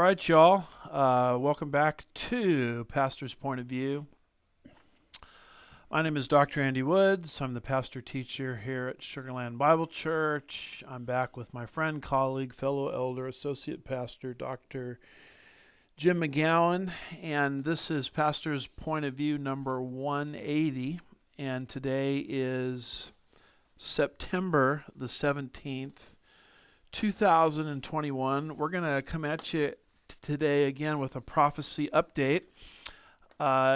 right, y'all. Welcome back to Pastor's Point of View. My name is Dr. Andy Woods. I'm the pastor teacher here at Sugarland Bible Church. I'm back with my friend, colleague, fellow elder, associate pastor, Dr. Jim McGowan. And this is Pastor's Point of View number 180. And today is September the 17th, 2021. We're going to come at you today again with a prophecy update.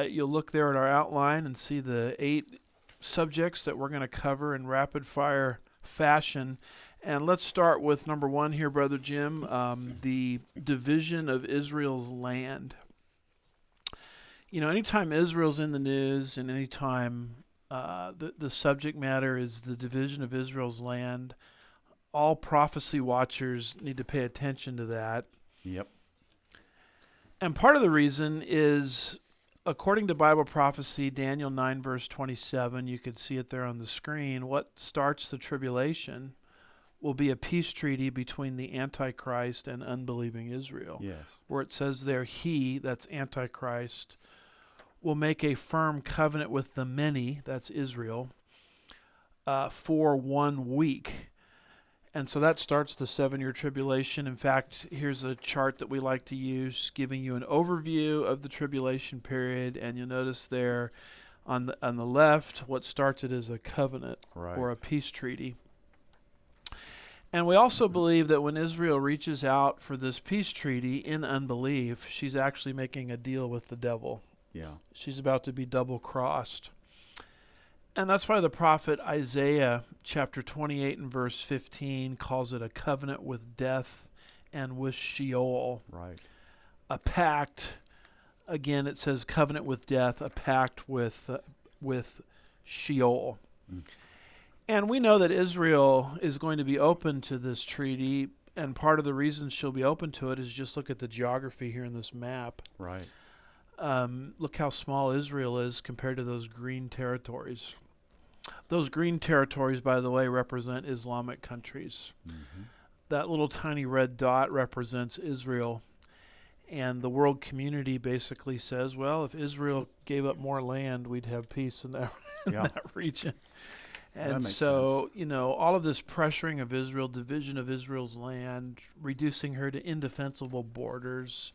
You'll look there at our outline and see the 8 subjects that we're going to cover in rapid fire fashion. And let's start with number 1 here, Brother Jim, the division of Israel's land. You know, anytime Israel's in the news and anytime the subject matter is the division of Israel's land, all prophecy watchers need to pay attention to that. Yep. And part of the reason is, according to Bible prophecy, Daniel 9, verse 27, you could see it there on the screen, what starts the tribulation will be a peace treaty between the Antichrist and unbelieving Israel. Yes. Where it says there, he, that's Antichrist, will make a firm covenant with the many, that's Israel, for 1 week. And so that starts the 7-year tribulation. In fact, here's a chart that we like to use, giving you an overview of the tribulation period. And you'll notice there on the left, what starts it is a covenant or a peace treaty. And we also believe that when Israel reaches out for this peace treaty in unbelief, she's actually making a deal with the devil. Yeah. She's about to be double-crossed. And that's why the prophet Isaiah, chapter 28 and verse 15, calls it a covenant with death and with Sheol. Right. A pact, again, it says covenant with death, a pact with Sheol. Mm. And we know that Israel is going to be open to this treaty, and part of the reason she'll be open to it is just look at the geography here in this map. Right. Look how small Israel is compared to those green territories. Those green territories, by the way, represent Islamic countries. Mm-hmm. That little tiny red dot represents Israel. And the world community basically says, well, if Israel gave up more land, we'd have peace in that, that region. And so, sense. You know, all of this pressuring of Israel, division of Israel's land, reducing her to indefensible borders.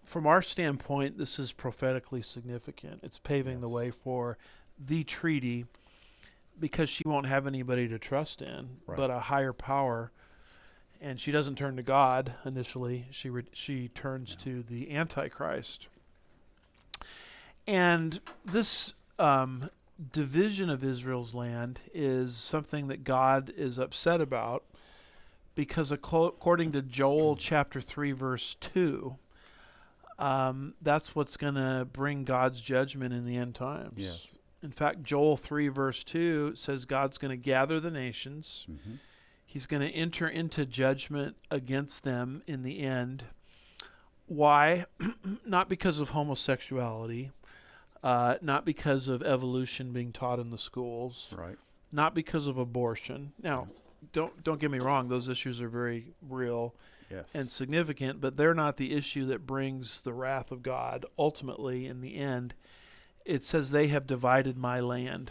From our standpoint, this is prophetically significant. It's paving the way for the treaty because she won't have anybody to trust in but a higher power. And she doesn't turn to God initially. She turns to the Antichrist. And this division of Israel's land is something that God is upset about because according to Joel chapter 3, verse 2, that's what's going to bring God's judgment in the end times. Yes. In fact, Joel 3 verse 2 says God's going to gather the nations. Mm-hmm. He's going to enter into judgment against them in the end. Why? Not because of homosexuality, not because of evolution being taught in the schools, right? Not because of abortion. Now, don't get me wrong; those issues are very real. Yes. And significant, but they're not the issue that brings the wrath of God. Ultimately, in the end, it says they have divided my land.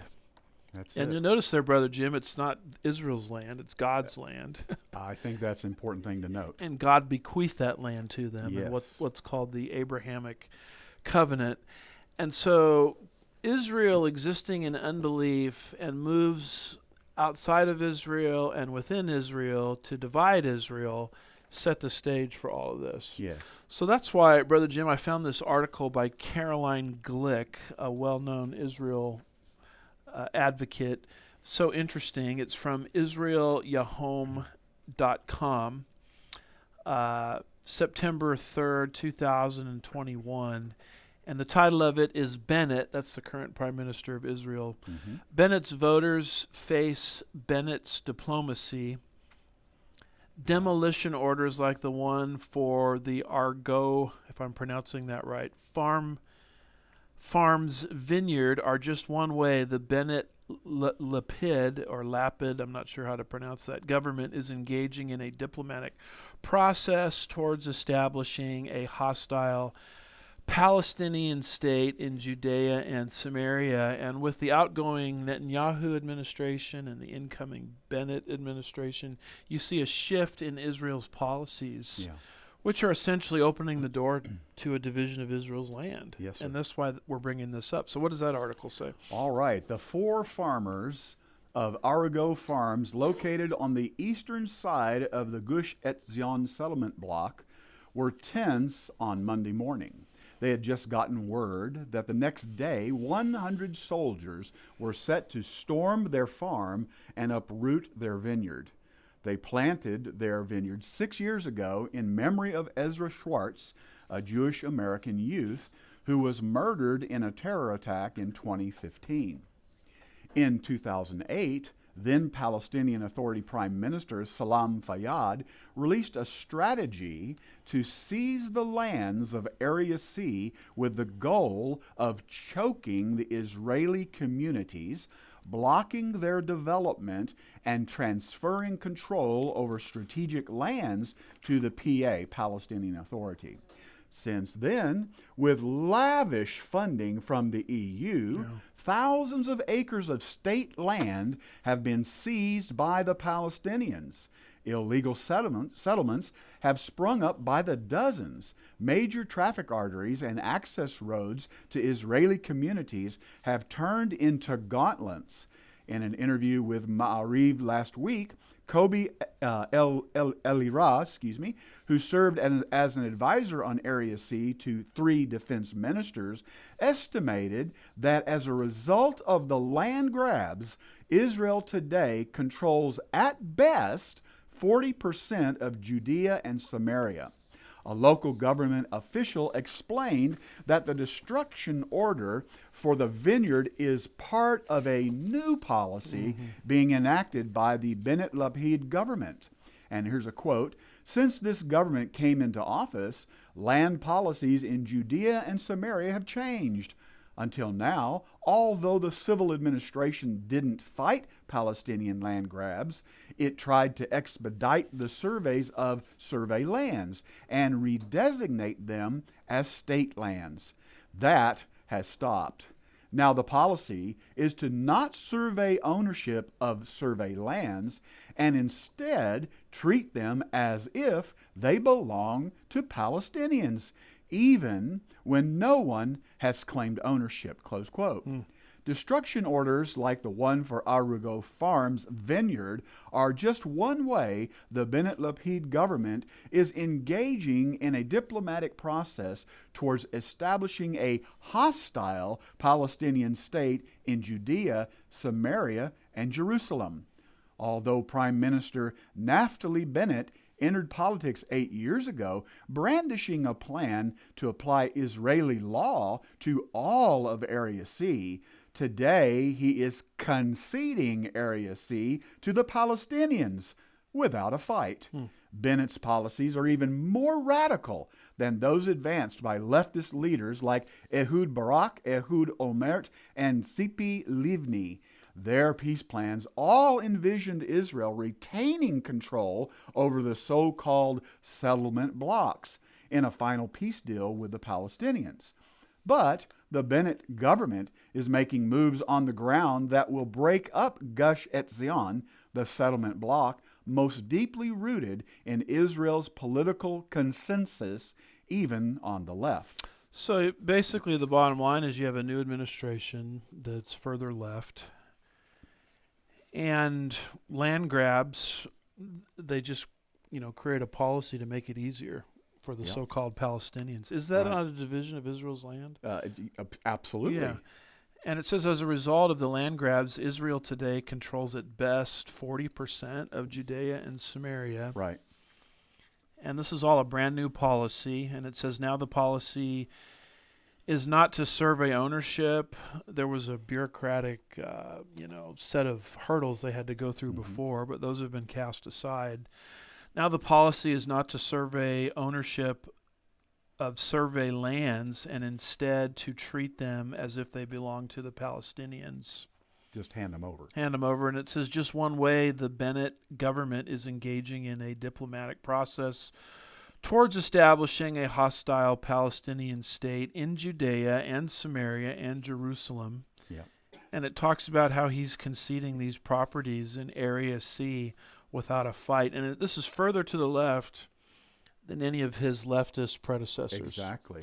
That's and it. You'll notice there, Brother Jim, it's not Israel's land, it's God's land. I think that's an important thing to note. And God bequeathed that land to them in what's called the Abrahamic covenant. And so Israel existing in unbelief and moves outside of Israel and within Israel to divide Israel set the stage for all of this. Yes. So that's why, Brother Jim, I found this article by Caroline Glick, a well-known Israel advocate. So interesting. It's from IsraelYahom.com, September 3rd, 2021. And the title of it is Bennett, that's the current Prime Minister of Israel. Mm-hmm. Bennett's voters face Bennett's diplomacy. Demolition orders like the one for the Argo, if I'm pronouncing that right, Farms Vineyard are just one way the Bennett Lapid, I'm not sure how to pronounce that, government is engaging in a diplomatic process towards establishing a hostile Palestinian state in Judea and Samaria. And with the outgoing Netanyahu administration and the incoming Bennett administration, you see a shift in Israel's policies, Yeah. which are essentially opening the door to a division of Israel's land. Yes, sir. And that's why we're bringing this up. So what does that article say? All right. The 4 farmers of Arago Farms, located on the eastern side of the Gush Etzion settlement block, were tense on Monday morning. They had just gotten word that the next day 100 soldiers were set to storm their farm and uproot their vineyard. They planted their vineyard 6 years ago in memory of Ezra Schwartz, a Jewish American youth who was murdered in a terror attack in 2015. In 2008, then Palestinian Authority Prime Minister Salam Fayyad released a strategy to seize the lands of Area C with the goal of choking the Israeli communities, blocking their development, and transferring control over strategic lands to the PA, Palestinian Authority. Since then, with lavish funding from the EU, thousands of acres of state land have been seized by the Palestinians. Illegal settlements have sprung up by the dozens. Major traffic arteries and access roads to Israeli communities have turned into gauntlets. In an interview with Ma'ariv last week, Kobi Elira, who served as an advisor on Area C to 3 defense ministers, estimated that as a result of the land grabs, Israel today controls at best 40% of Judea and Samaria. A local government official explained that the destruction order for the vineyard is part of a new policy being enacted by the Bennett-Lapid government. And here's a quote: "Since this government came into office, land policies in Judea and Samaria have changed. Until now, although the civil administration didn't fight Palestinian land grabs, it tried to expedite the surveys of survey lands and redesignate them as state lands. That has stopped. Now the policy is to not survey ownership of survey lands and instead treat them as if they belong to Palestinians, even when no one has claimed ownership," close quote. Destruction orders like the one for Arago Farms vineyard are just one way the Bennett-Lapid government is engaging in a diplomatic process towards establishing a hostile Palestinian state in Judea, Samaria, and Jerusalem. Although Prime Minister Naftali Bennett entered politics 8 years ago, brandishing a plan to apply Israeli law to all of Area C, today he is conceding Area C to the Palestinians without a fight. Bennett's policies are even more radical than those advanced by leftist leaders like Ehud Barak, Ehud Olmert, and Tzipi Livni. Their peace plans all envisioned Israel retaining control over the so-called settlement blocks in a final peace deal with the Palestinians. But the Bennett government is making moves on the ground that will break up Gush Etzion, the settlement block most deeply rooted in Israel's political consensus, even on the left. So basically the bottom line is you have a new administration that's further left. And land grabs, they just, create a policy to make it easier for the so-called Palestinians. Is that not a division of Israel's land? Absolutely. Yeah. And it says, as a result of the land grabs, Israel today controls at best 40% of Judea and Samaria. Right. And this is all a brand new policy. And it says now the policy is not to survey ownership. There was a bureaucratic, set of hurdles they had to go through before, but those have been cast aside. Now the policy is not to survey ownership of survey lands and instead to treat them as if they belong to the Palestinians. Just hand them over. Hand them over. And it says just one way the Bennett government is engaging in a diplomatic process towards establishing a hostile Palestinian state in Judea and Samaria and Jerusalem. Yeah. And it talks about how he's conceding these properties in Area C without a fight. And this is further to the left than any of his leftist predecessors. Exactly.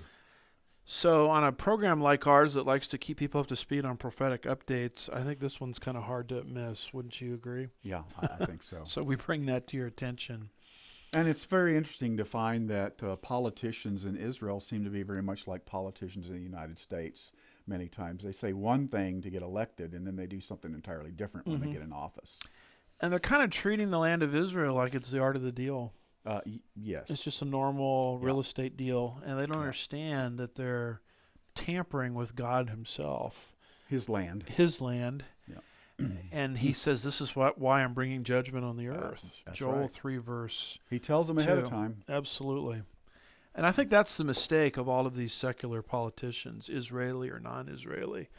So on a program like ours that likes to keep people up to speed on prophetic updates, I think this one's kind of hard to miss. Wouldn't you agree? Yeah, I think so. So we bring that to your attention. And it's very interesting to find that politicians in Israel seem to be very much like politicians in the United States. Many times they say one thing to get elected, and then they do something entirely different when they get in office. And they're kind of treating the land of Israel like it's the art of the deal. Yes. It's just a normal real estate deal, and they don't understand that they're tampering with God himself. His land. Yeah. And he says, this is why I'm bringing judgment on the earth. That's Joel right. 3 verse He tells them ahead 2. of time. Absolutely. And I think that's the mistake of all of these secular politicians, Israeli or non-Israeli.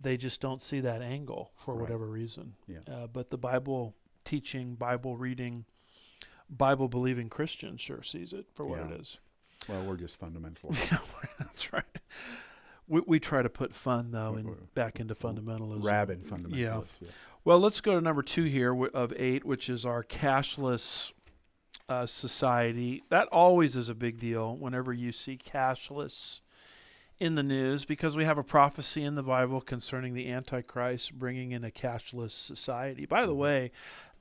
They just don't see that angle for whatever reason. Yeah. But the Bible teaching, Bible reading, Bible believing Christian sure sees it for what it is. Well, we're just fundamentalists. Yeah, that's right. We try to put fun though back into fundamentalism. Rabid fundamentalists. Yeah. Well, let's go to number 2 here of 8, which is our cashless society. That always is a big deal whenever you see cashless in the news, because we have a prophecy in the Bible concerning the Antichrist bringing in a cashless society. By the way,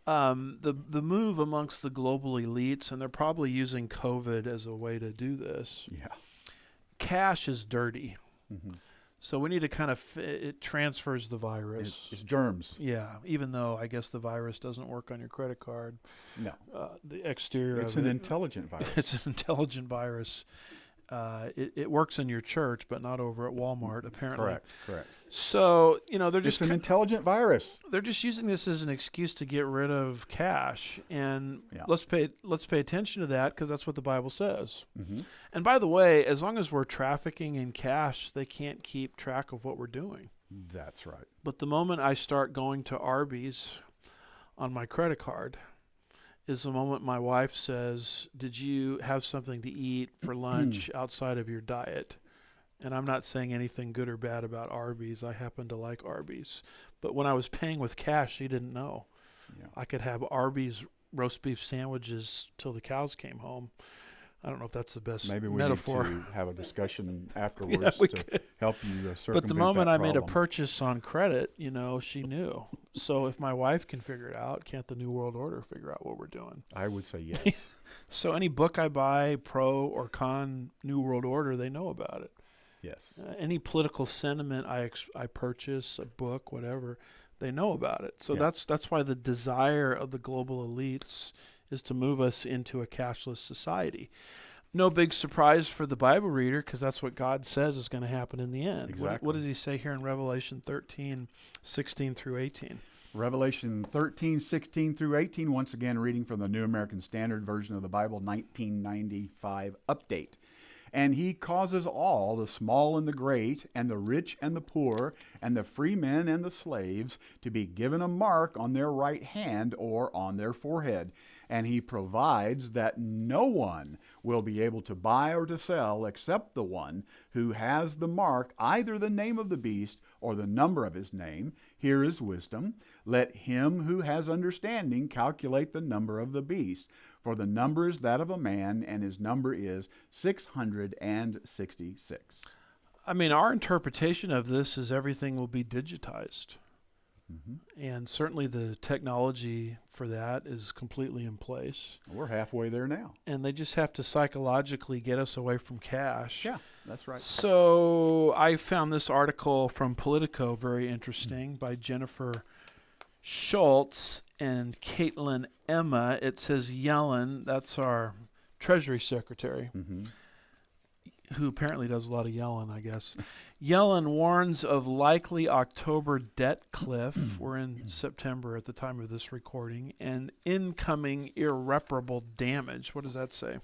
the move amongst the global elites, and they're probably using COVID as a way to do this. Yeah. Cash is dirty. Mm-hmm. So we need to kind of, it transfers the virus. It's germs. Yeah, even though I guess the virus doesn't work on your credit card. No. The exterior It's of an it, intelligent virus. It's an intelligent virus. It works in your church, but not over at Walmart, apparently. Correct. So, they're It's just an intelligent virus. they're just using this as an excuse to get rid of cash. And let's pay attention to that, because that's what the Bible says. Mm-hmm. And by the way, as long as we're trafficking in cash, they can't keep track of what we're doing. That's right. But the moment I start going to Arby's on my credit card is the moment my wife says, did you have something to eat for lunch outside of your diet? And I'm not saying anything good or bad about Arby's. I happen to like Arby's. But when I was paying with cash, she didn't know. Yeah. I could have Arby's roast beef sandwiches till the cows came home. I don't know if that's the best metaphor. Maybe we need to have a discussion afterwards to help you circumvent But the moment that I made a problem. purchase on credit, she knew. So if my wife can figure it out, can't the New World Order figure out what we're doing? I would say yes. So any book I buy, pro or con New World Order, they know about it. Yes. Any political sentiment I purchase, a book, whatever, they know about it. So that's why the desire of the global elites is to move us into a cashless society. No big surprise for the Bible reader, because that's what God says is going to happen in the end. Exactly. What does he say here in Revelation 13, 16 through 18? Revelation 13, 16 through 18, once again reading from the New American Standard Version of the Bible, 1995 update. And he causes all, the small and the great, and the rich and the poor, and the free men and the slaves, to be given a mark on their right hand or on their forehead. And he provides that no one will be able to buy or to sell except the one who has the mark, either the name of the beast or the number of his name. Here is wisdom. Let him who has understanding calculate the number of the beast. For the number is that of a man, and his number is 666. I mean, our interpretation of this is everything will be digitized. Mm-hmm. And certainly the technology for that is completely in place. We're halfway there now. And they just have to psychologically get us away from cash. Yeah, that's right. So I found this article from Politico very interesting by Jennifer Schultz and Caitlin Emma. It says Yellen, that's our Treasury Secretary, who apparently does a lot of yelling, I guess. Yellen warns of likely October debt cliff. We're in September at the time of this recording. And incoming irreparable damage. What does that say?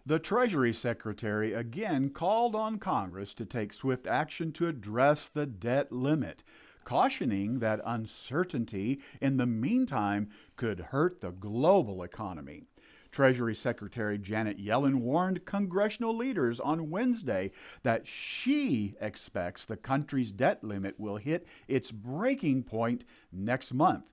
The Treasury Secretary again called on Congress to take swift action to address the debt limit, cautioning that uncertainty in the meantime could hurt the global economy. Treasury Secretary Janet Yellen warned congressional leaders on Wednesday that she expects the country's debt limit will hit its breaking point next month,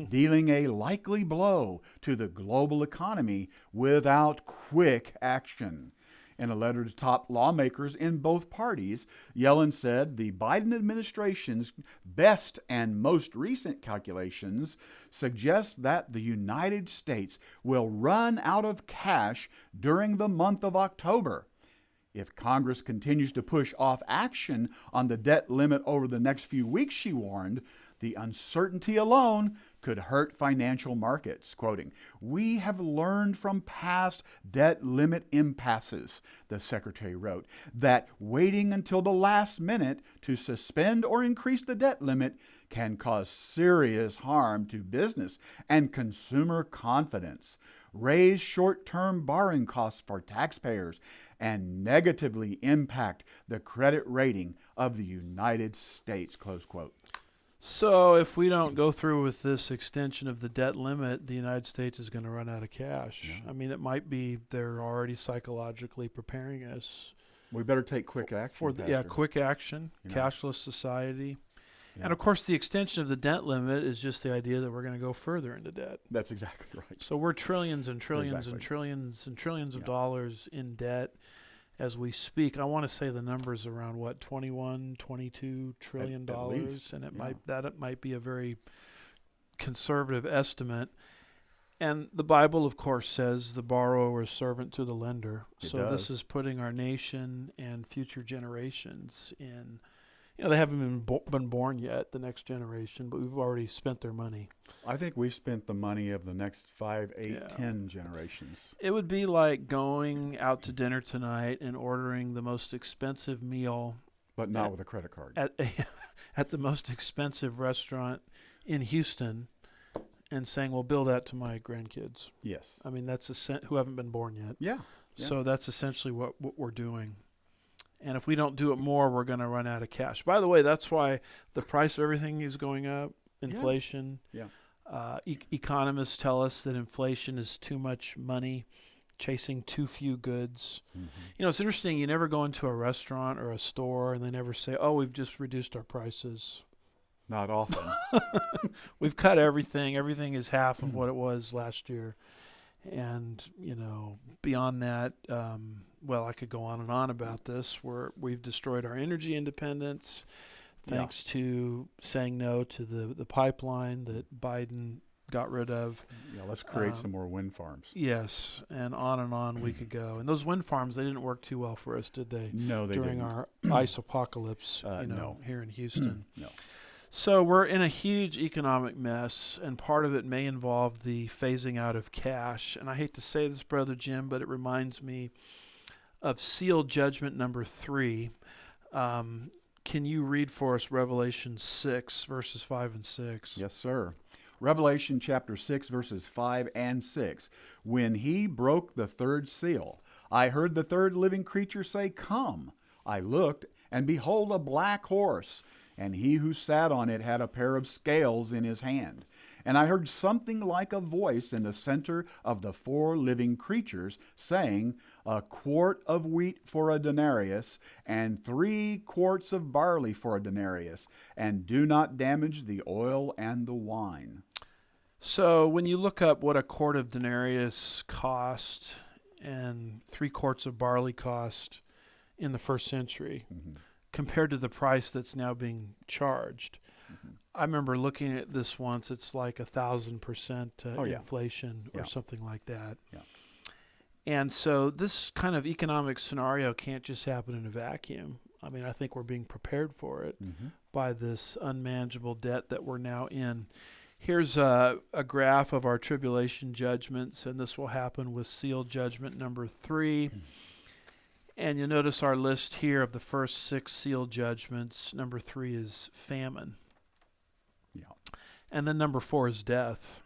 dealing a likely blow to the global economy without quick action. In a letter to top lawmakers in both parties, Yellen said the Biden administration's best and most recent calculations suggest that the United States will run out of cash during the month of October. If Congress continues to push off action on the debt limit over the next few weeks, she warned, the uncertainty alone could hurt financial markets. Quoting, "We have learned from past debt limit impasses," the secretary wrote, "that waiting until the last minute to suspend or increase the debt limit can cause serious harm to business and consumer confidence, raise short-term borrowing costs for taxpayers, and negatively impact the credit rating of the United States," close quote. So if we don't go through with this extension of the debt limit, the United States is going to run out of cash. Yeah. I mean, it might be they're already psychologically preparing us We better take quick action. for quick action, cashless society. Yeah. And of course, the extension of the debt limit is just the idea that we're going to go further into debt. That's exactly right. So we're trillions and trillions Exactly. and trillions and trillions of Yeah. dollars in debt as we speak. I want to say the number's around what, 21, 22 trillion dollars, least, and it yeah. might be a very conservative estimate. And the Bible, of course, says the borrower is servant to the lender. It So this does. is putting our nation and future generations in. You know, they haven't been born yet, the next generation, but we've already spent their money. I think we've spent the money of the next 5, 8, Yeah. 10 generations. It would be like going out to dinner tonight and ordering the most expensive meal But not with a credit card. at the most expensive restaurant in Houston and saying, well, bill that to my grandkids. Yes. I mean, that's who haven't been born yet. Yeah. So that's essentially what we're doing. And if we don't do it more, we're going to run out of cash. By the way, that's why the price of everything is going up, inflation. Yeah. Economists tell us that inflation is too much money chasing too few goods. Mm-hmm. You know, it's interesting. You never go into a restaurant or a store and they never say, oh, we've just reduced our prices. Not often. We've cut everything. Everything is half of what it was last year. And, you know, beyond that, well, I could go on and on about this. We've destroyed our energy independence thanks to saying no to the pipeline that Biden got rid of. Yeah, let's create some more wind farms. Yes, and on we could go. And those wind farms, they didn't work too well for us, did they? No, they during didn't. our ice apocalypse, No. here in Houston. No. So we're in a huge economic mess, and part of it may involve the phasing out of cash. And I hate to say this, Brother Jim, but it reminds me of Seal Judgment number 3. Can you read for us Revelation 6, verses 5 and 6? Yes, sir. Revelation chapter 6, verses 5 and 6. When he broke the third seal, I heard the third living creature say, "Come." I looked, and behold, a black horse, and he who sat on it had a pair of scales in his hand. And I heard something like a voice in the center of the 4 living creatures saying, "A quart of wheat for a denarius, and 3 quarts of barley for a denarius, and do not damage the oil and the wine." So when you look up what a quart of denarius cost and 3 quarts of barley cost in the first century, compared to the price that's now being charged, I remember looking at this once. It's like 1,000% inflation or something like that. Yeah. And so this kind of economic scenario can't just happen in a vacuum. I mean, I think we're being prepared for it by this unmanageable debt that we're now in. Here's a graph of our tribulation judgments, and this will happen with seal judgment number 3. And you'll notice our list here of the first 6 seal judgments. Number 3 is famine. Yeah. And then number 4 is death.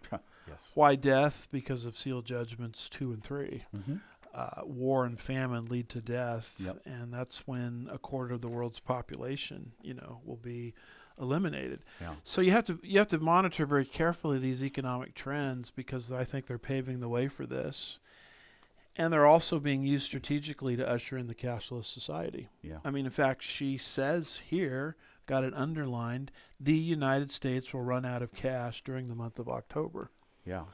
Yes. Why death? Because of seal judgments 2 and 3. War and famine lead to death, Yep. and that's when a quarter of the world's population, will be eliminated. Yeah. So you have to monitor very carefully these economic trends, because I think they're paving the way for this. And they're also being used strategically to usher in the cashless society. Yeah. I mean, in fact, she says here, got it underlined, the United States will run out of cash during the month of October. Yeah.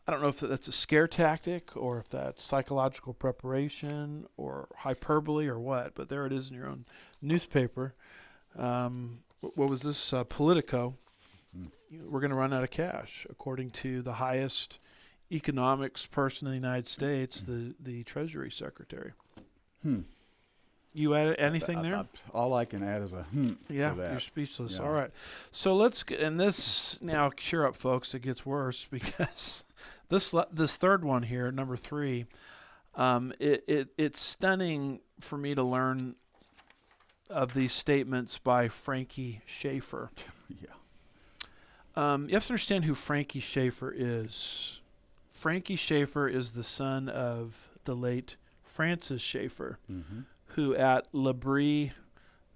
I don't know if that's a scare tactic or if that's psychological preparation or hyperbole or what, but there it is in your own newspaper. What was this? Politico. We're going to run out of cash, according to the highest economics person in the United States, the Treasury Secretary. You add anything there? All I can add is a Yeah, to that. you're speechless. Yeah. All right. So let's get, and this, now cheer up, folks, it gets worse, because this third one here, number 3, it's stunning for me to learn of these statements by Frankie Schaeffer. Yeah. You have to understand who Frankie Schaeffer is. Frankie Schaeffer is the son of the late Francis Schaeffer, who at L'Abri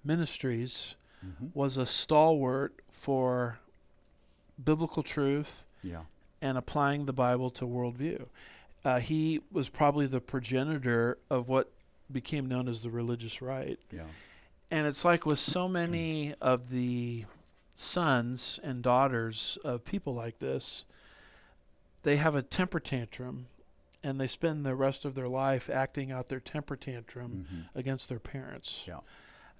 Ministries was a stalwart for biblical truth Yeah. and applying the Bible to worldview. He was probably the progenitor of what became known as the religious right. Yeah. And it's like with so many of the sons and daughters of people like this, they have a temper tantrum, and they spend the rest of their life acting out their temper tantrum against their parents. Yeah.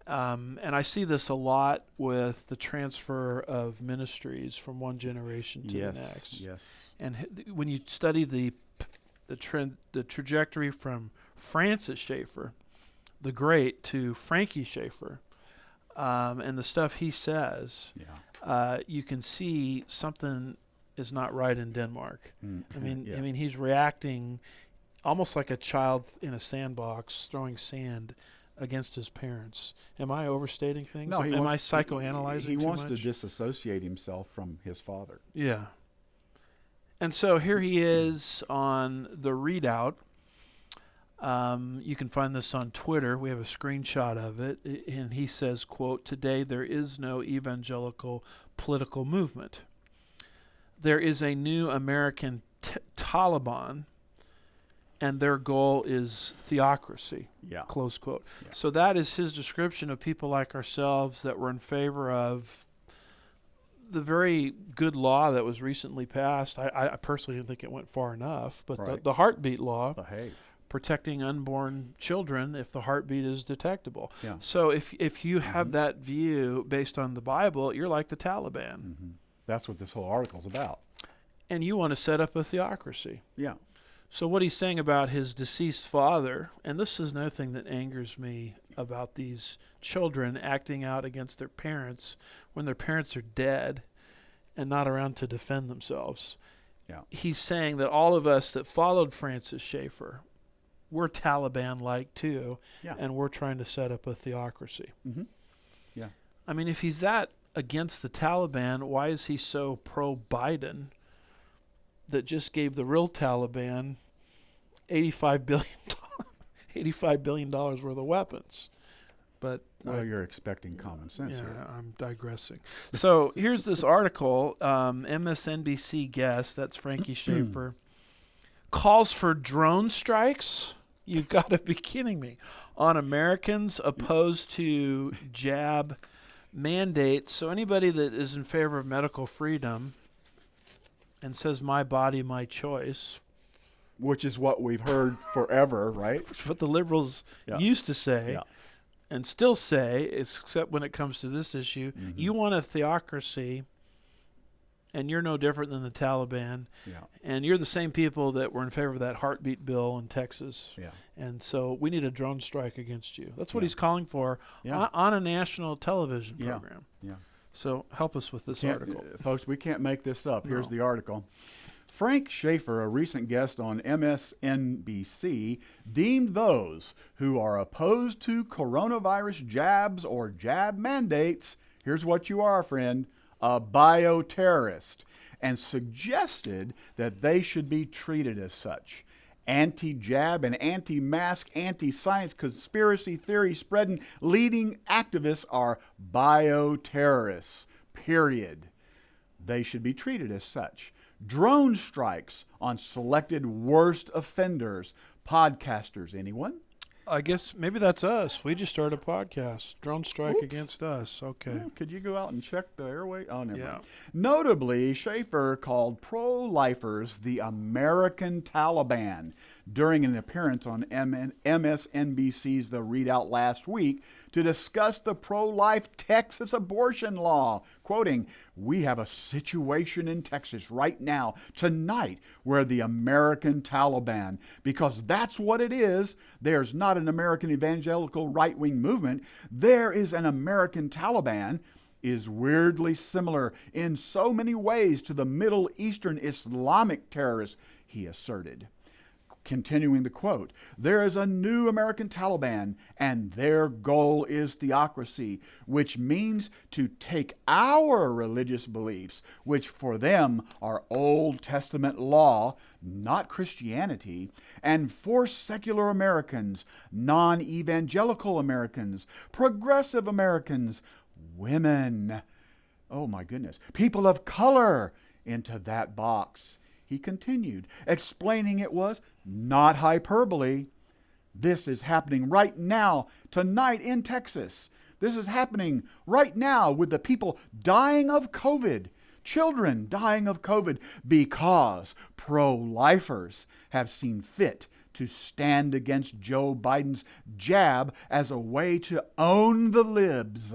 And I see this a lot with the transfer of ministries from one generation to the next. Yes. And when you study the trajectory from Francis Schaeffer, the Great, to Frankie Schaeffer, and the stuff he says, you can see something is not right in Denmark. I mean, he's reacting almost like a child in a sandbox throwing sand against his parents. Am I overstating things? No, Am I psychoanalyzing He too wants much? to disassociate himself from his father. Yeah. And so here he is on the readout. You can find this on Twitter. We have a screenshot of it. And he says, quote, "Today there is no evangelical political movement. There is a new American Taliban, and their goal is theocracy." Yeah. Close quote. Yeah. So that is his description of people like ourselves that were in favor of the very good law that was recently passed. I personally didn't think it went far enough, but Right. the heartbeat law, Hey. protecting unborn children if the heartbeat is detectable. Yeah. So if you have that view based on the Bible, you're like the Taliban. That's what this whole article's about. And you want to set up a theocracy. Yeah. So what he's saying about his deceased father, and this is another thing that angers me about these children acting out against their parents when their parents are dead and not around to defend themselves. Yeah. He's saying that all of us that followed Francis Schaeffer, we're Taliban-like too, Yeah. and we're trying to set up a theocracy. Yeah. I mean, if he's that against the Taliban, why is he so pro-Biden that just gave the real Taliban $85 billion worth of weapons? But Well, you're expecting common sense yeah, here. I'm digressing. So here's this article, MSNBC guest, that's Frankie Schaeffer, calls for drone strikes. You've got to be kidding me. On Americans opposed to jab mandates. So anybody that is in favor of medical freedom and says my body, my choice, Which is what we've heard forever, right? which is what the liberals used to say and still say, except when it comes to this issue, you want a theocracy and you're no different than the Taliban. Yeah. And you're the same people that were in favor of that heartbeat bill in Texas. Yeah. And so we need a drone strike against you. That's what Yeah. he's calling for on a national television program. Yeah. So help us with this article. Folks, we can't make this up. Here's No. the article. Frank Schaeffer, a recent guest on MSNBC, deemed those who are opposed to coronavirus jabs or jab mandates, here's what you are, friend, a bioterrorist, and suggested that they should be treated as such. Anti-jab and anti-mask, anti-science conspiracy theory spreading leading activists are bioterrorists. period. They should be treated as such. Drone strikes on selected worst offenders, podcasters. Anyone? I guess maybe that's us. We just started a podcast. Drone strike Oops. against us. Okay. Well, could you go out and check the airway? Oh, never Yeah. mind. Notably, Schaeffer called pro-lifers the American Taliban during an appearance on MSNBC's The Readout last week to discuss the pro-life Texas abortion law. Quoting, "We have a situation in Texas right now, tonight, where the American Taliban, because that's what it is. There's not an American evangelical right-wing movement. There is an American Taliban, is weirdly similar in so many ways to the Middle Eastern Islamic terrorists," he asserted. Continuing the quote, "There is a new American Taliban, and their goal is theocracy, which means to take our religious beliefs, which for them are Old Testament law, not Christianity, and force secular Americans, non-evangelical Americans, progressive Americans, women, oh my goodness, people of color into that box." He continued, explaining it was not hyperbole. This is happening right now, tonight in Texas. This is happening right now with the people dying of COVID, children dying of COVID, because pro-lifers have seen fit to stand against Joe Biden's jab as a way to own the libs.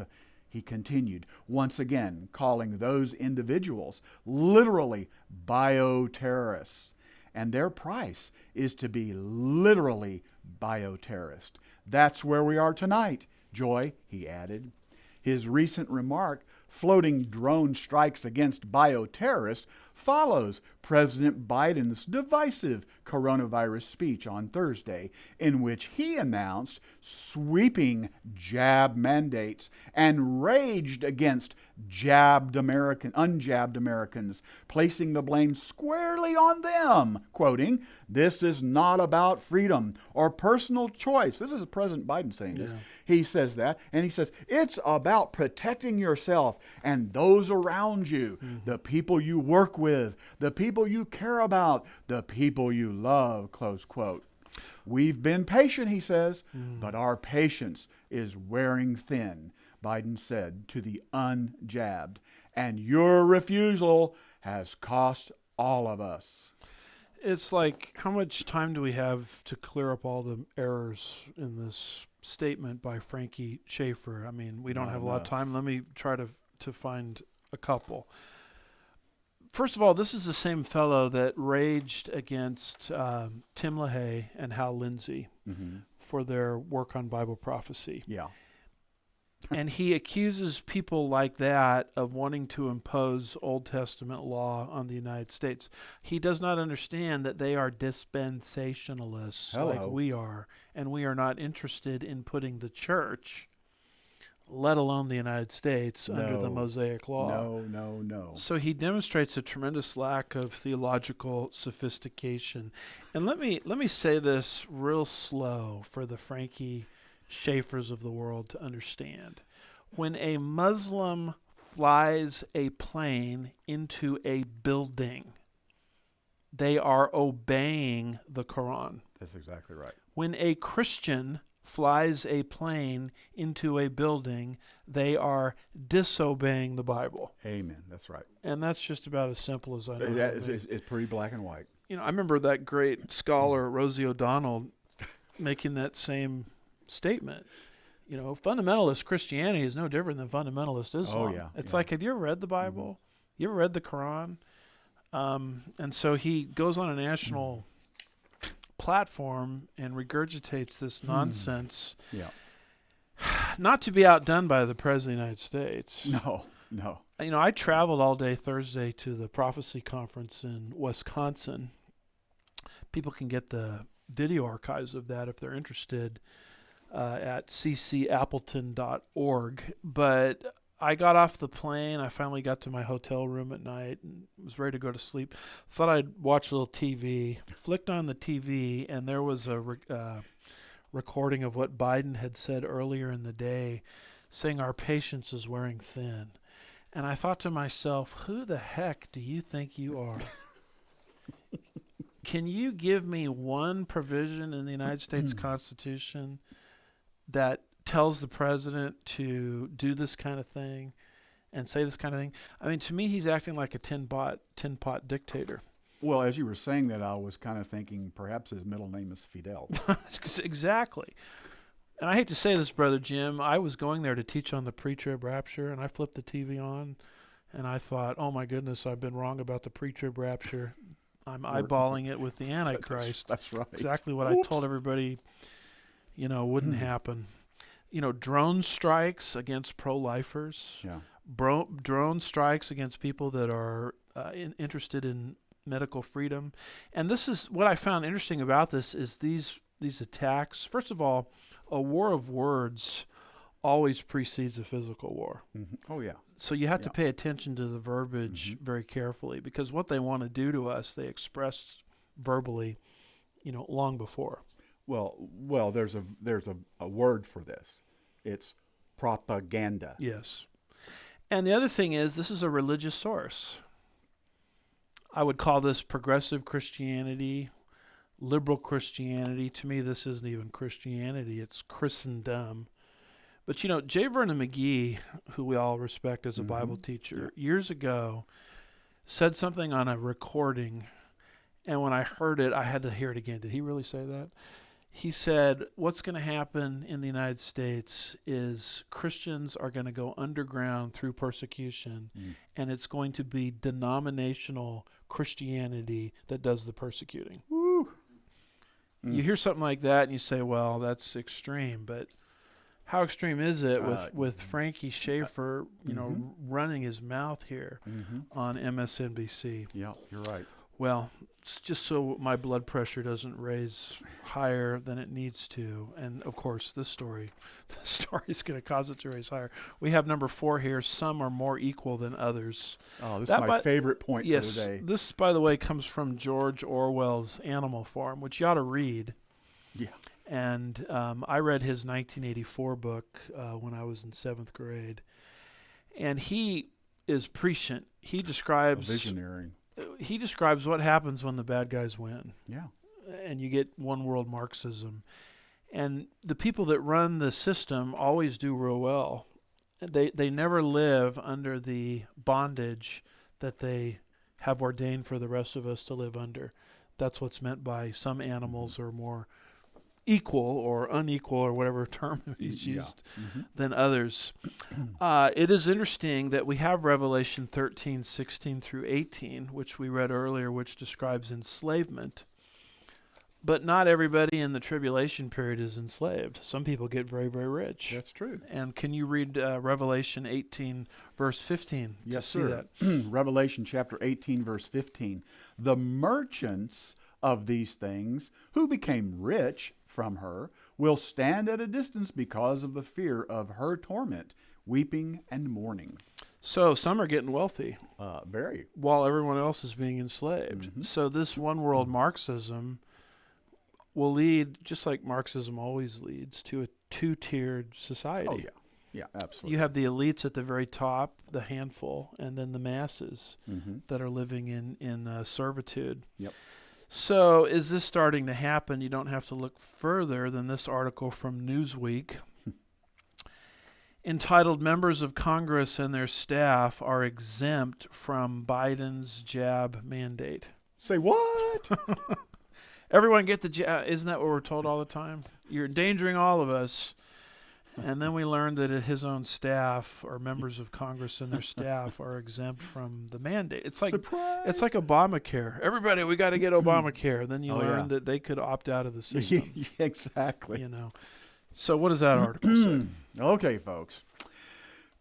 He continued, once again calling those individuals literally bioterrorists. And their price is to be literally bioterrorist. That's where we are tonight, Joy, he added. His recent remark, floating drone strikes against bioterrorists, follows President Biden's divisive coronavirus speech on Thursday, in which he announced sweeping jab mandates and raged against unjabbed Americans, placing the blame squarely on them, quoting, "This is not about freedom or personal choice." This is President Biden saying this. Yeah. He says that, and he says, "It's about protecting yourself and those around you, the people you work with, the people you care about, the people you love," close quote. "We've been patient," he says, "but our patience is wearing thin," Biden said to the unjabbed, "and your refusal has cost all of us." It's like, how much time do we have to clear up all the errors in this statement by Frankie Schaeffer? I mean, we don't Not have a lot of enough. time. Let me try to find a couple. First of all, this is the same fellow that raged against Tim LaHaye and Hal Lindsey for their work on Bible prophecy. Yeah. And he accuses people like that of wanting to impose Old Testament law on the United States. He does not understand that they are dispensationalists like we are, and we are not interested in putting the church, let alone the United States, under the Mosaic Law. No. So he demonstrates a tremendous lack of theological sophistication. And let me say this real slow for the Frankie Schaeffers of the world to understand. When a Muslim flies a plane into a building, they are obeying the Quran. That's exactly right. When a Christian flies a plane into a building, they are disobeying the Bible. Amen. That's right. And that's just about as simple as I know. It's pretty black and white. You know, I remember that great scholar, Rosie O'Donnell, making that same statement. You know, fundamentalist Christianity is no different than fundamentalist Islam. Oh, yeah. It's yeah. like, have you ever read the Bible? You ever read the Quran? And so he goes on a national platform and regurgitates this nonsense. Yeah. Not to be outdone by the President of the United States. No. You know, I traveled all day Thursday to the prophecy conference in Wisconsin. People can get the video archives of that if they're interested at ccappleton.org. But I got off the plane. I finally got to my hotel room at night and was ready to go to sleep. Thought I'd watch a little TV. Flicked on the TV, and there was a recording of what Biden had said earlier in the day, saying our patience is wearing thin. And I thought to myself, who the heck do you think you are? Can you give me one provision in the United States Constitution that tells the president to do this kind of thing and say this kind of thing? I mean, to me, he's acting like a tin pot dictator. Well, as you were saying that, I was kind of thinking perhaps his middle name is Fidel. Exactly. And I hate to say this, Brother Jim, I was going there to teach on the pre-trib rapture, and I flipped the TV on, and I thought, oh my goodness, I've been wrong about the pre-trib rapture. I'm eyeballing it with the Antichrist. That's right. Exactly what I told everybody, wouldn't happen. Drone strikes against pro-lifers. Yeah. Drone strikes against people that are interested in medical freedom. And this is what I found interesting about this is these attacks. First of all, a war of words always precedes a physical war. Oh, yeah. So you have to pay attention to the verbiage very carefully, because what they want to do to us, they express verbally, long before. Well, there's a word for this. It's propaganda. Yes. And the other thing is, this is a religious source. I would call this progressive Christianity, liberal Christianity. To me, this isn't even Christianity. It's Christendom. But, J. Vernon McGee, who we all respect as a Bible teacher, years ago said something on a recording, and when I heard it, I had to hear it again. Did he really say that? He said, what's going to happen in the United States is Christians are going to go underground through persecution, and it's going to be denominational Christianity that does the persecuting. Woo. You hear something like that, and you say, well, that's extreme, but how extreme is it with Frankie Schaeffer, running his mouth here on MSNBC? Yeah, you're right. Well, it's just so my blood pressure doesn't raise higher than it needs to. And, of course, this story is going to cause it to raise higher. We have number 4 here. Some are more equal than others. Oh, this is my favorite point for today. This, by the way, comes from George Orwell's Animal Farm, which you ought to read. Yeah. And I read his 1984 book when I was in 7th grade. And he is prescient. He describes... A visionary. He describes what happens when the bad guys win. Yeah. And you get one world Marxism. And the people that run the system always do real well. They never live under the bondage that they have ordained for the rest of us to live under. That's what's meant by some animals are more equal or unequal or whatever term is used than others. It is interesting that we have Revelation 13, 16 through 18, which we read earlier, which describes enslavement. But not everybody in the tribulation period is enslaved. Some people get very, very rich. That's true. And can you read Revelation 18, verse 15 to see that? Revelation chapter 18, verse 15. The merchants of these things who became rich from her will stand at a distance because of the fear of her torment, weeping and mourning. So some are getting wealthy. Very. While everyone else is being enslaved. So this one world Marxism will lead, just like Marxism always leads, to a two-tiered society. Oh, yeah. Yeah, absolutely. You have the elites at the very top, the handful, and then the masses that are living in servitude. Yep. So is this starting to happen? You don't have to look further than this article from Newsweek entitled, Members of Congress and Their Staff Are Exempt from Biden's Jab Mandate. Say what? Everyone get the jab. Isn't that what we're told all the time? You're endangering all of us. And then we learned that his own staff, or members of Congress and their staff, are exempt from the mandate. It's like Surprise! It's like Obamacare. Everybody, we got to get Obamacare. Then you learn that they could opt out of the system. Exactly. So what does that article say? Okay, folks.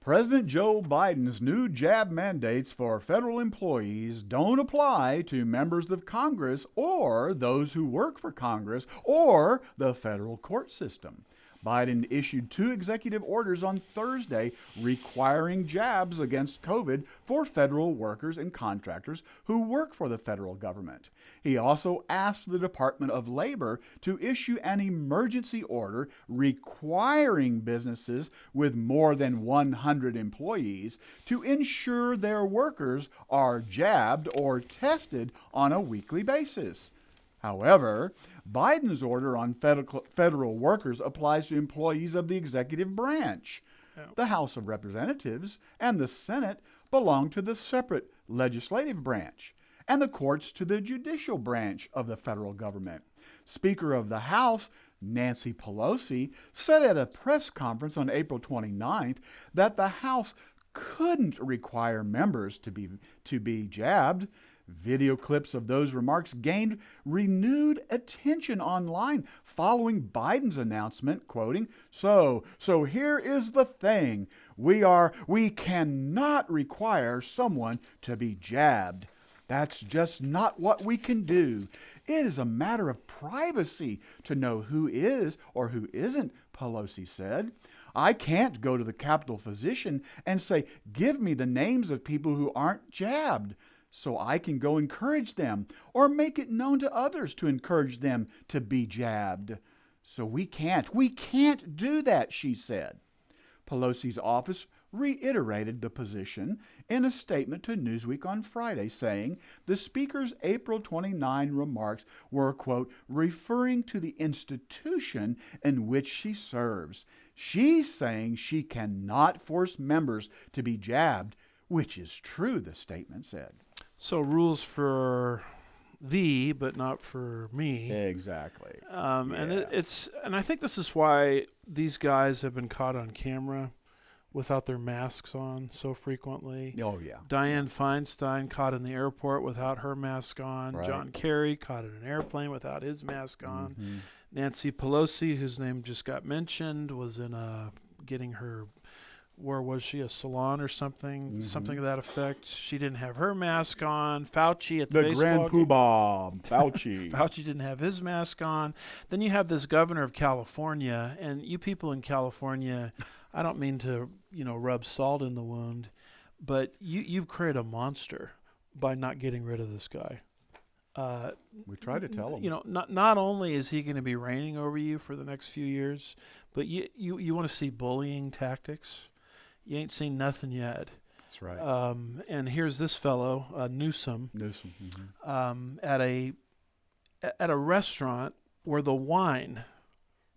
President Joe Biden's new jab mandates for federal employees don't apply to members of Congress or those who work for Congress or the federal court system. Biden issued 2 executive orders on Thursday requiring jabs against COVID for federal workers and contractors who work for the federal government. He also asked the Department of Labor to issue an emergency order requiring businesses with more than 100 employees to ensure their workers are jabbed or tested on a weekly basis. However, Biden's order on federal workers applies to employees of the executive branch. Yeah. The House of Representatives and the Senate belong to the separate legislative branch, and the courts to the judicial branch of the federal government. Speaker of the House, Nancy Pelosi, said at a press conference on April 29th that the House couldn't require members to be jabbed. Video clips of those remarks gained renewed attention online following Biden's announcement, quoting, So here is the thing. We cannot require someone to be jabbed. That's just not what we can do. It is a matter of privacy to know who is or who isn't, Pelosi said. I can't go to the Capitol physician and say, give me the names of people who aren't jabbed, so I can go encourage them or make it known to others to encourage them to be jabbed. So we can't do that, she said. Pelosi's office reiterated the position in a statement to Newsweek on Friday, saying the Speaker's April 29 remarks were, quote, referring to the institution in which she serves. She's saying she cannot force members to be jabbed, which is true, the statement said. So rules for thee, but not for me. Exactly. And I think this is why these guys have been caught on camera without their masks on so frequently. Oh, yeah. Dianne Feinstein caught in the airport without her mask on. Right. John Kerry caught in an airplane without his mask on. Mm-hmm. Nancy Pelosi, whose name just got mentioned, was in getting her, where was she, a salon or something, something to that effect. She didn't have her mask on. Fauci at the Grand Poobah, Fauci. Fauci didn't have his mask on. Then you have this governor of California, and you people in California, I don't mean to, rub salt in the wound, but you've created a monster by not getting rid of this guy. We try to tell him. Not only is he going to be reigning over you for the next few years, but you want to see bullying tactics. You ain't seen nothing yet. That's right. And here's this fellow, Newsom, at a restaurant where the wine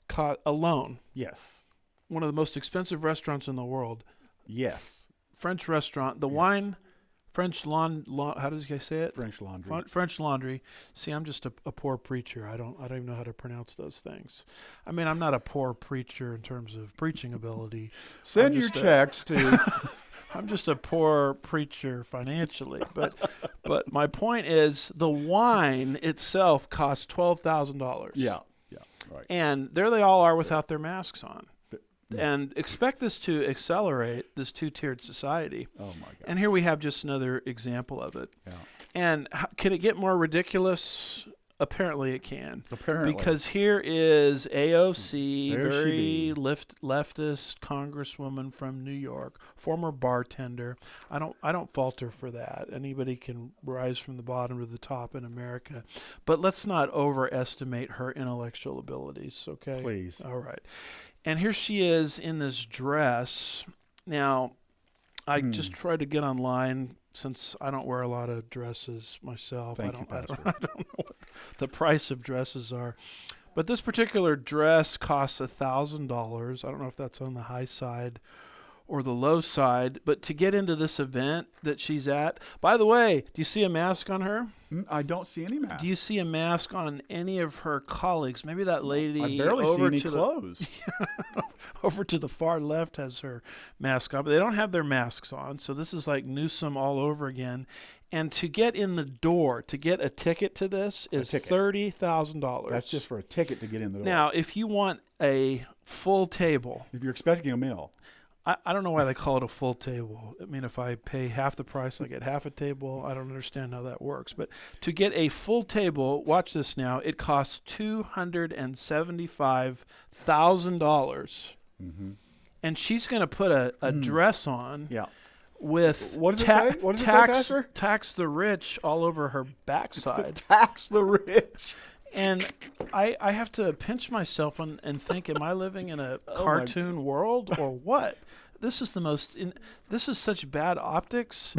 caught alone. Yes. One of the most expensive restaurants in the world. Yes. French restaurant. The wine, French how does he say it? French Laundry. French Laundry. See, I'm just a poor preacher. I don't even know how to pronounce those things. I mean, I'm not a poor preacher in terms of preaching ability. Send your checks to. I'm just a poor preacher financially. But my point is, the wine itself costs $12,000. Yeah. Right. And there they all are without their masks on. And expect this to accelerate this two-tiered society. Oh, my God. And here we have just another example of it. Yeah. And can it get more ridiculous? Apparently it can. Apparently. Because here is AOC, There she very be. leftist congresswoman from New York, former bartender. I don't falter for that. Anybody can rise from the bottom to the top in America. But let's not overestimate her intellectual abilities, okay? Please. All right. And here she is in this dress. Now, I just tried to get online since I don't wear a lot of dresses myself. Thank I you, don't Pastor. know what the price of dresses are. But this particular dress costs $1,000. I don't know if that's on the high side or the low side. But to get into this event that she's at, by the way, do you see a mask on her? I don't see any mask. Do you see a mask on any of her colleagues? Maybe that lady I barely over see any to clothes. over to the far left has her mask on, but they don't have their masks on. So this is like Newsom all over again. And to get in the door, to get a ticket to this is $30,000. That's just for a ticket to get in the door. Now, if you want a full table, if you're expecting a meal. I don't know why they call it a full table. I mean, if I pay half the price, I get half a table. I don't understand how that works. But to get a full table, watch this now, it costs $275,000. Mm-hmm. And she's going to put a dress on Yeah. with What does it say? What does it say, Pastor? tax the rich all over her backside. Tax the rich. And I have to pinch myself and think, am I living in a cartoon world or what? This is this is such bad optics,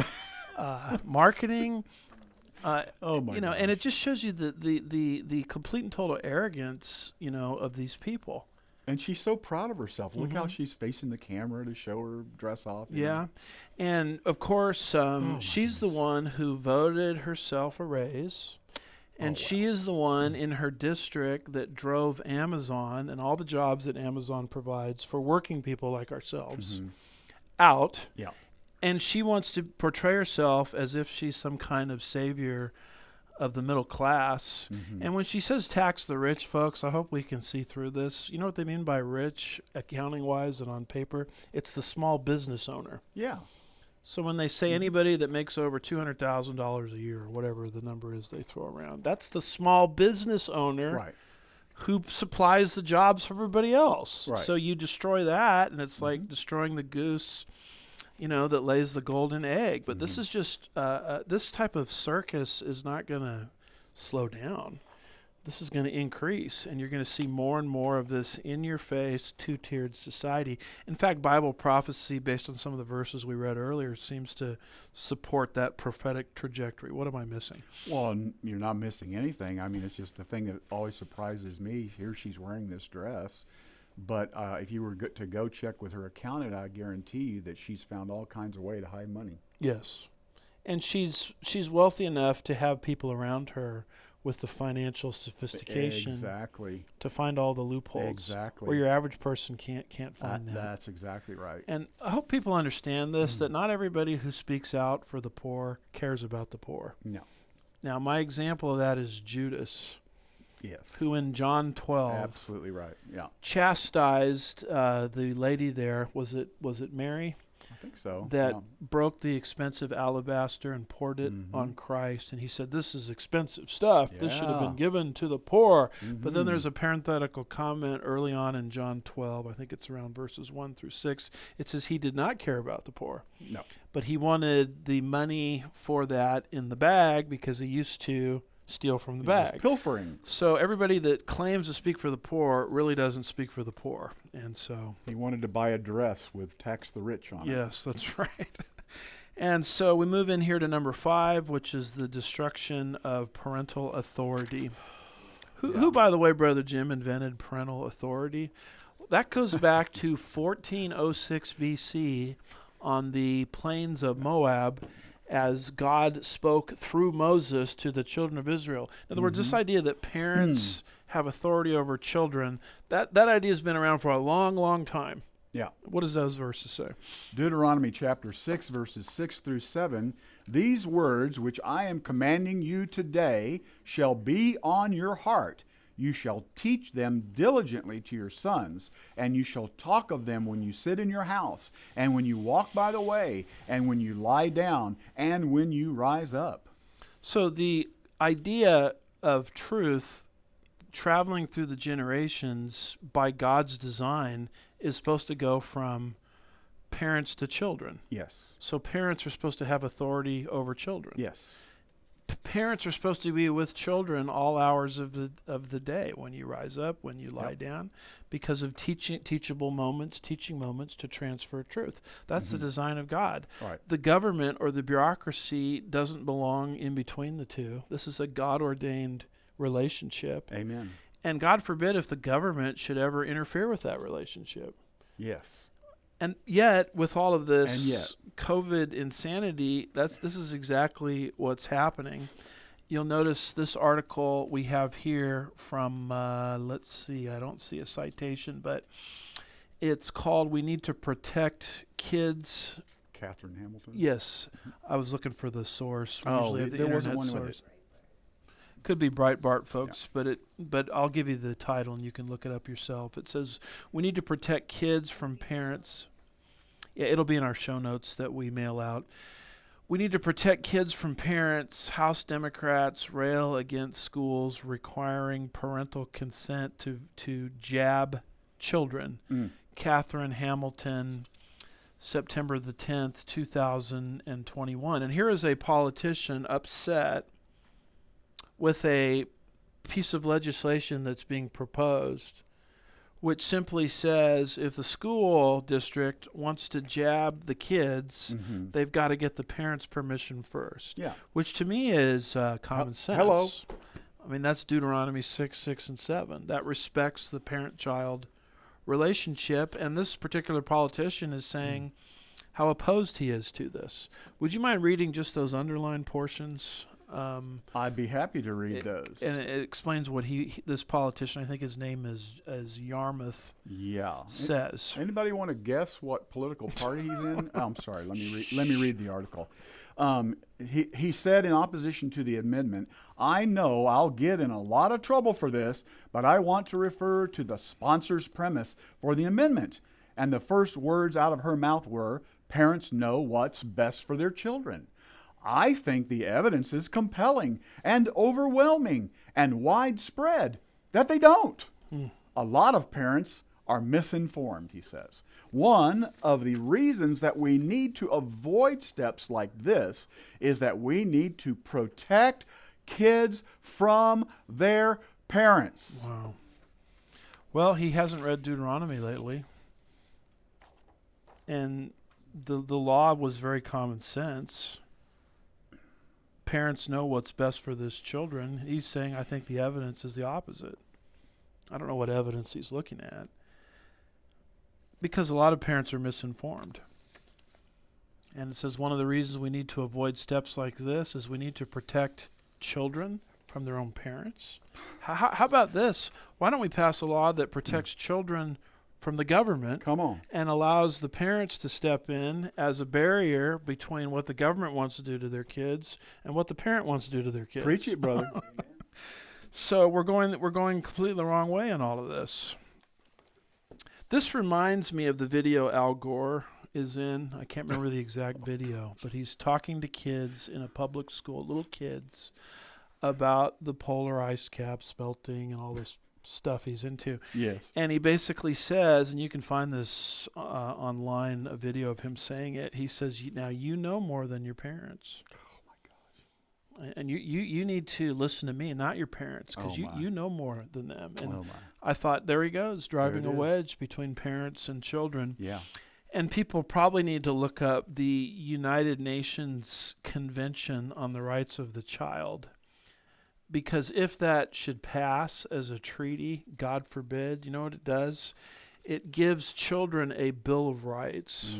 marketing. Oh my! And it just shows you the complete and total arrogance, of these people. And she's so proud of herself. Look how she's facing the camera to show her dress off. you know? And of course, she's the one who voted herself a raise. And she is the one in her district that drove Amazon and all the jobs that Amazon provides for working people like ourselves out. Yeah. And she wants to portray herself as if she's some kind of savior of the middle class. And when she says tax the rich, folks, I hope we can see through this. You know what they mean by rich, accounting-wise and on paper? It's the small business owner. Yeah. So when they say anybody that makes over $200,000 a year, or whatever the number is they throw around, that's the small business owner who supplies the jobs for everybody else. Right. So you destroy that, and it's like destroying the goose, that lays the golden egg. But this is just this type of circus is not going to slow down. This is going to increase, and you're going to see more and more of this in-your-face, two-tiered society. In fact, Bible prophecy, based on some of the verses we read earlier, seems to support that prophetic trajectory. What am I missing? Well, you're not missing anything. I mean, it's just the thing that always surprises me. Here she's wearing this dress, but if you were to go check with her accountant, I guarantee you that she's found all kinds of way to hide money. Yes, and she's wealthy enough to have people around her with the financial sophistication to find all the loopholes where your average person can't find that. That's exactly right. And I hope people understand this, that not everybody who speaks out for the poor cares about the poor. No. Now, my example of that is Judas. Yes. Who in John 12 absolutely right. Yeah. chastised the lady there. Was it Mary? I think so. That broke the expensive alabaster and poured it on Christ. And he said, this is expensive stuff. This should have been given to the poor. But then there's a parenthetical comment early on in John 12. I think it's around verses 1 through 6. It says he did not care about the poor. No. But he wanted the money for that in the bag because he used to steal from the bag. Pilfering. So everybody that claims to speak for the poor really doesn't speak for the poor. And so he wanted to buy a dress with tax the rich on it. Yes, that's right. And so we move in here to number 5, which is the destruction of parental authority. Who, by the way, Brother Jim, invented parental authority? That goes back to 1406 BC on the plains of Moab, as God spoke through Moses to the children of Israel. In other words, this idea that parents have authority over children, that idea has been around for a long, long time. Yeah. What does those verses say? Deuteronomy chapter 6, verses 6 through 7. These words which I am commanding you today shall be on your heart. You shall teach them diligently to your sons, and you shall talk of them when you sit in your house, and when you walk by the way, and when you lie down, and when you rise up. So the idea of truth traveling through the generations by God's design is supposed to go from parents to children. Yes. So parents are supposed to have authority over children. Yes. Parents are supposed to be with children all hours of the day, when you rise up, when you lie down, because of teaching moments to transfer truth. That's the design of God. Right. The government or the bureaucracy doesn't belong in between the two. This is a God-ordained relationship. Amen. And God forbid if the government should ever interfere with that relationship. Yes. And yet, with all of this COVID insanity, this is exactly what's happening. You'll notice this article we have here from, let's see, I don't see a citation, but it's called "We Need to Protect Kids." Catherine Hamilton? Yes. I was looking for the source. We Oh, usually have the there wasn't internet one with source. Could be Breitbart, folks, but I'll give you the title and you can look it up yourself. It says, we need to protect kids from parents Yeah, it'll be in our show notes that we mail out. We need to protect kids from parents. House Democrats rail against schools requiring parental consent to jab children. Catherine Hamilton, September the 10th, 2021. And here is a politician upset with a piece of legislation that's being proposed, which simply says if the school district wants to jab the kids, they've got to get the parents' permission first. Yeah. Which to me is common sense. Hello. I mean, that's Deuteronomy 6, 6, and 7. That respects the parent-child relationship. And this particular politician is saying how opposed he is to this. Would you mind reading just those underlined portions? I'd be happy to read those. And it explains what this politician, I think his name is Yarmouth, says. Anybody want to guess what political party he's in? Oh, I'm sorry. Let me read the article. He said in opposition to the amendment, "I know I'll get in a lot of trouble for this, but I want to refer to the sponsor's premise for the amendment." And the first words out of her mouth were, "Parents know what's best for their children." I think the evidence is compelling and overwhelming and widespread that they don't. A lot of parents are misinformed, he says. One of the reasons that we need to avoid steps like this is that we need to protect kids from their parents. Wow. Well, he hasn't read Deuteronomy lately. And the law was very common sense. Parents know what's best for this children. He's saying, I think the evidence is the opposite. I don't know what evidence he's looking at. Because a lot of parents are misinformed. And it says one of the reasons we need to avoid steps like this is we need to protect children from their own parents. How about this? Why don't we pass a law that protects children from the government? Come on. And allows the parents to step in as a barrier between what the government wants to do to their kids and what the parent wants to do to their kids. Preach it, brother. So we're going completely the wrong way in all of this. This reminds me of the video Al Gore is in. I can't remember the exact video, but he's talking to kids in a public school, little kids, about the polar ice caps melting and all this stuff he's into. Yes. And he basically says, and you can find this online, a video of him saying it. He says, now you know more than your parents. Oh, my gosh. And you need to listen to me, not your parents, because you know more than them. And I thought, there he goes, driving a wedge between parents and children. Yeah. And people probably need to look up the United Nations Convention on the Rights of the Child. Because if that should pass as a treaty, God forbid, you know what it does? It gives children a Bill of Rights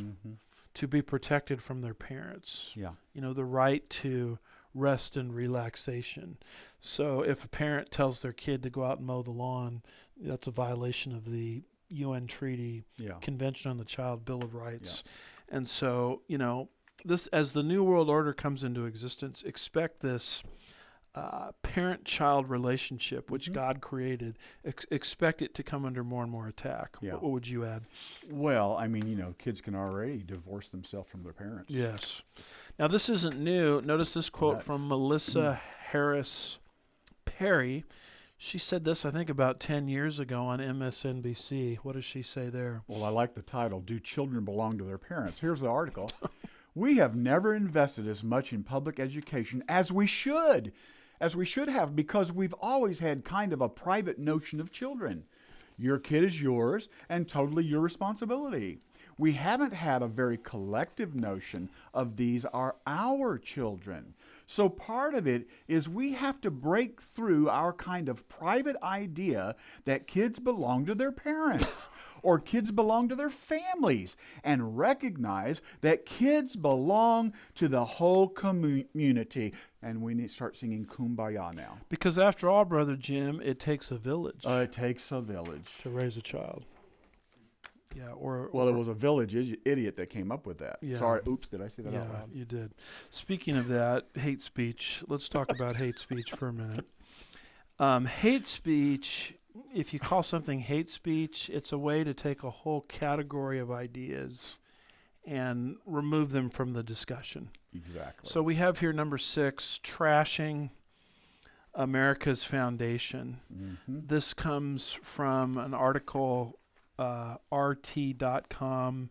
to be protected from their parents. Yeah. You know, the right to rest and relaxation. So if a parent tells their kid to go out and mow the lawn, that's a violation of the UN Treaty, Convention on the Child, Bill of Rights. Yeah. And so, you know, this as the New World Order comes into existence, expect this parent-child relationship, which God created, expect it to come under more and more attack. Yeah. What would you add? Well, I mean, you know, kids can already divorce themselves from their parents. Yes. Now, this isn't new. Notice this quote from Melissa HarrisPerry. She said this, I think, about 10 years ago on MSNBC. What does she say there? Well, I like the title, Do Children Belong to Their Parents? Here's the article. We have never invested as much in public education as we should have, because we've always had kind of a private notion of children. Your kid is yours and totally your responsibility. We haven't had a very collective notion of these are our children. So part of it is we have to break through our kind of private idea that kids belong to their parents or kids belong to their families, and recognize that kids belong to the whole community. And we need to start singing Kumbaya now. Because after all, Brother Jim, it takes a village. It takes a village to raise a child. Yeah, it was a village idiot that came up with that. Yeah. Sorry, oops, did I say that out loud? Yeah, you did. Speaking of that, hate speech, let's talk about hate speech for a minute. Hate speech, if you call something hate speech, it's a way to take a whole category of ideas and remove them from the discussion. Exactly. So we have here number 6, trashing America's foundation. Mm-hmm. This comes from an article, rt.com,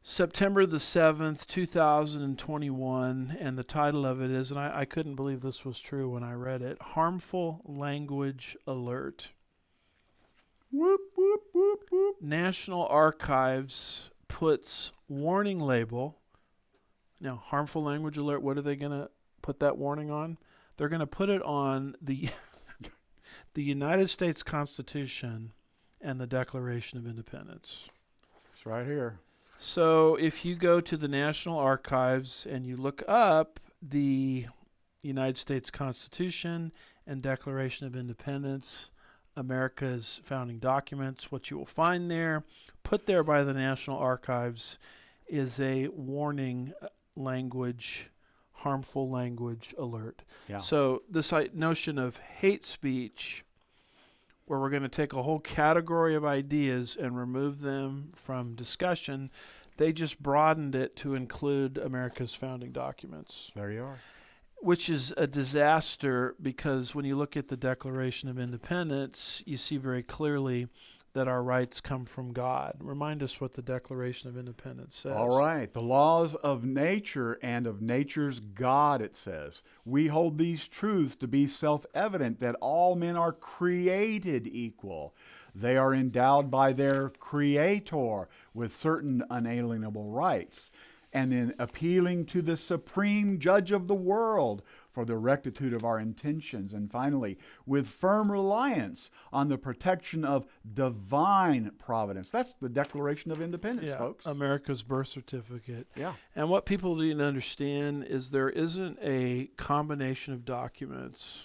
September the 7th, 2021, and the title of it is, and I couldn't believe this was true when I read it, Harmful Language Alert. Whoop, whoop, whoop, whoop. National Archives puts warning label. Now, harmful language alert, what are they going to put that warning on? They're going to put it on the the United States Constitution and the Declaration of Independence. It's right here. So if you go to the National Archives and you look up the United States Constitution and Declaration of Independence, America's founding documents, what you will find there, put there by the National Archives, is a warning language, harmful language alert. Yeah. So this notion of hate speech, where we're going to take a whole category of ideas and remove them from discussion, they just broadened it to include America's founding documents. There you are. Which is a disaster, because when you look at the Declaration of Independence, you see very clearly that our rights come from God. Remind us what the Declaration of Independence says. All right. The laws of nature and of nature's God, it says. We hold these truths to be self-evident, that all men are created equal. They are endowed by their Creator with certain unalienable rights. And then appealing to the supreme judge of the world for the rectitude of our intentions. And finally, with firm reliance on the protection of divine providence. That's the Declaration of Independence, folks. America's birth certificate. Yeah. And what people need to understand is there isn't a combination of documents,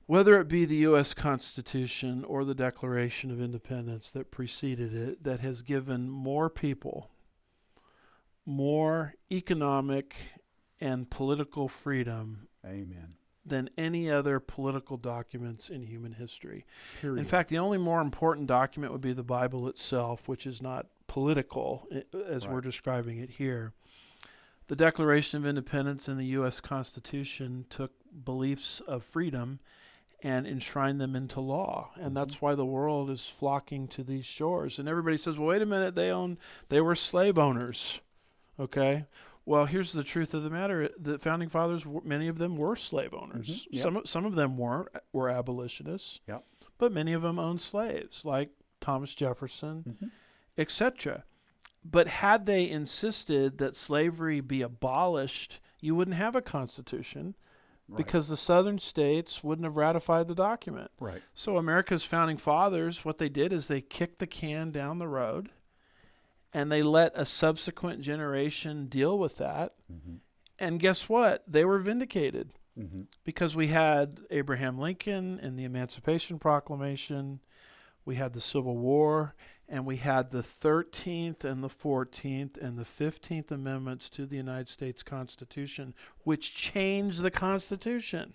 whether it be the U.S. Constitution or the Declaration of Independence that preceded it, that has given more people more economic and political freedom Amen. than any other political documents in human history. Period. In fact, the only more important document would be the Bible itself, which is not political as we're describing it here. The Declaration of Independence and the U.S. Constitution took beliefs of freedom and enshrine them into law. And that's why the world is flocking to these shores. And everybody says, well, wait a minute, they were slave owners. Okay. Well, here's the truth of the matter. The founding fathers, many of them were slave owners. Mm-hmm. Yep. Some of them were abolitionists, Yep. but many of them owned slaves, like Thomas Jefferson, etc. But had they insisted that slavery be abolished, you wouldn't have a constitution, because the southern states wouldn't have ratified the document. Right. So America's founding fathers, what they did is they kicked the can down the road, and they let a subsequent generation deal with that. Mm-hmm. And guess what? They were vindicated, Mm-hmm. because we had Abraham Lincoln and the Emancipation Proclamation, we had the Civil War, and we had the 13th and the 14th and the 15th Amendments to the United States Constitution, which changed the Constitution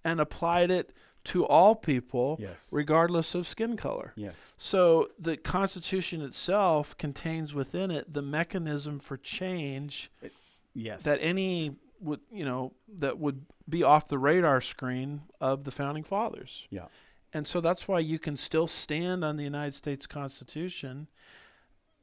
and applied it to all people, regardless of skin color. Yes. So the Constitution itself contains within it the mechanism for change that that would be off the radar screen of the founding fathers. Yeah. And so that's why you can still stand on the United States Constitution,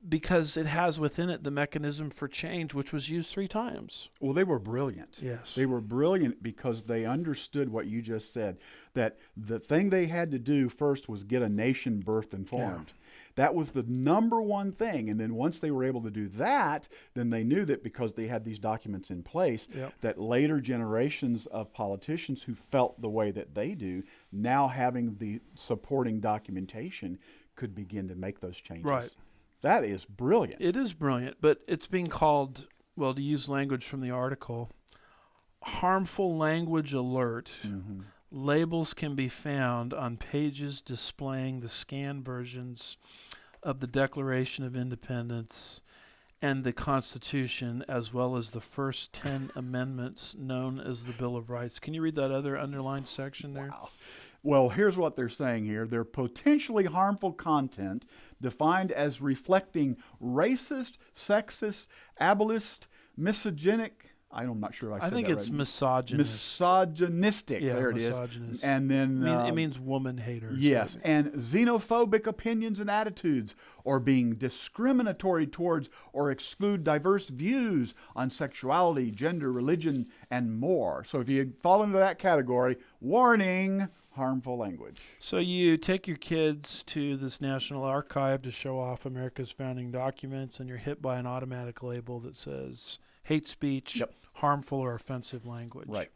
because it has within it the mechanism for change, which was used 3 times. Well, they were brilliant. Yes. They were brilliant because they understood what you just said, that the thing they had to do first was get a nation birthed and formed. Yeah. That was the number one thing. And then once they were able to do that, then they knew that because they had these documents in place, that later generations of politicians who felt the way that they do, now having the supporting documentation, could begin to make those changes. Right. That is brilliant. It is brilliant, but it's being called, well, to use language from the article, harmful language alert. Mm-hmm. Labels can be found on pages displaying the scanned versions of the Declaration of Independence and the Constitution, as well as the first 10 amendments known as the Bill of Rights. Can you read that other underlined section there? Wow. Well, here's what they're saying here. They're potentially harmful content defined as reflecting racist, sexist, ableist, misogynic. I'm not sure if I said think that it's right. misogynist. Misogynistic. Yeah, there it is. misogynist. And then It means woman haters. yes, and xenophobic opinions and attitudes, or being discriminatory towards or exclude diverse views on sexuality, gender, religion, and more. So if you fall into that category, warning, harmful language. So you take your kids to this National Archive to show off America's founding documents, and you're hit by an automatic label that says hate speech, Yep. harmful or offensive language. Right.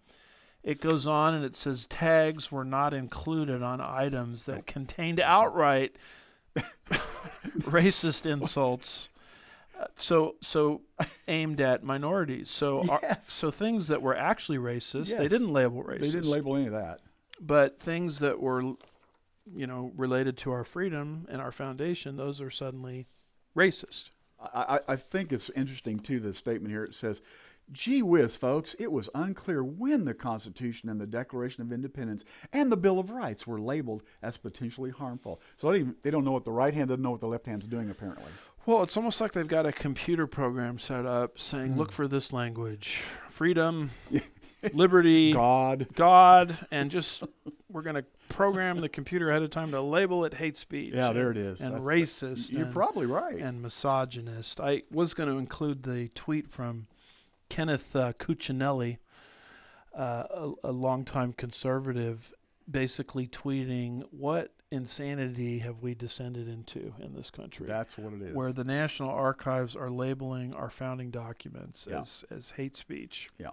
It goes on and it says tags were not included on items that contained outright racist insults. So aimed at minorities. So Yes. so things that were actually racist, Yes. they didn't label racist. They didn't label any of that. But things that were, related to our freedom and our foundation, those are suddenly racist. I think it's interesting, too, the statement here. It says, gee whiz, folks, it was unclear when the Constitution and the Declaration of Independence and the Bill of Rights were labeled as potentially harmful. So they don't know what the right hand doesn't know what the left hand's doing, apparently. Well, it's almost like they've got a computer program set up saying, look for this language, freedom, liberty, God, and just we're going to program the computer ahead of time to label it hate speech. Yeah, there it is. And That's racist. You're probably right. And misogynist. I was going to include the tweet from Kenneth Cuccinelli, a longtime conservative, basically tweeting, what insanity have we descended into in this country? That's what it is. Where the National Archives are labeling our founding documents Yeah. as hate speech. Yeah.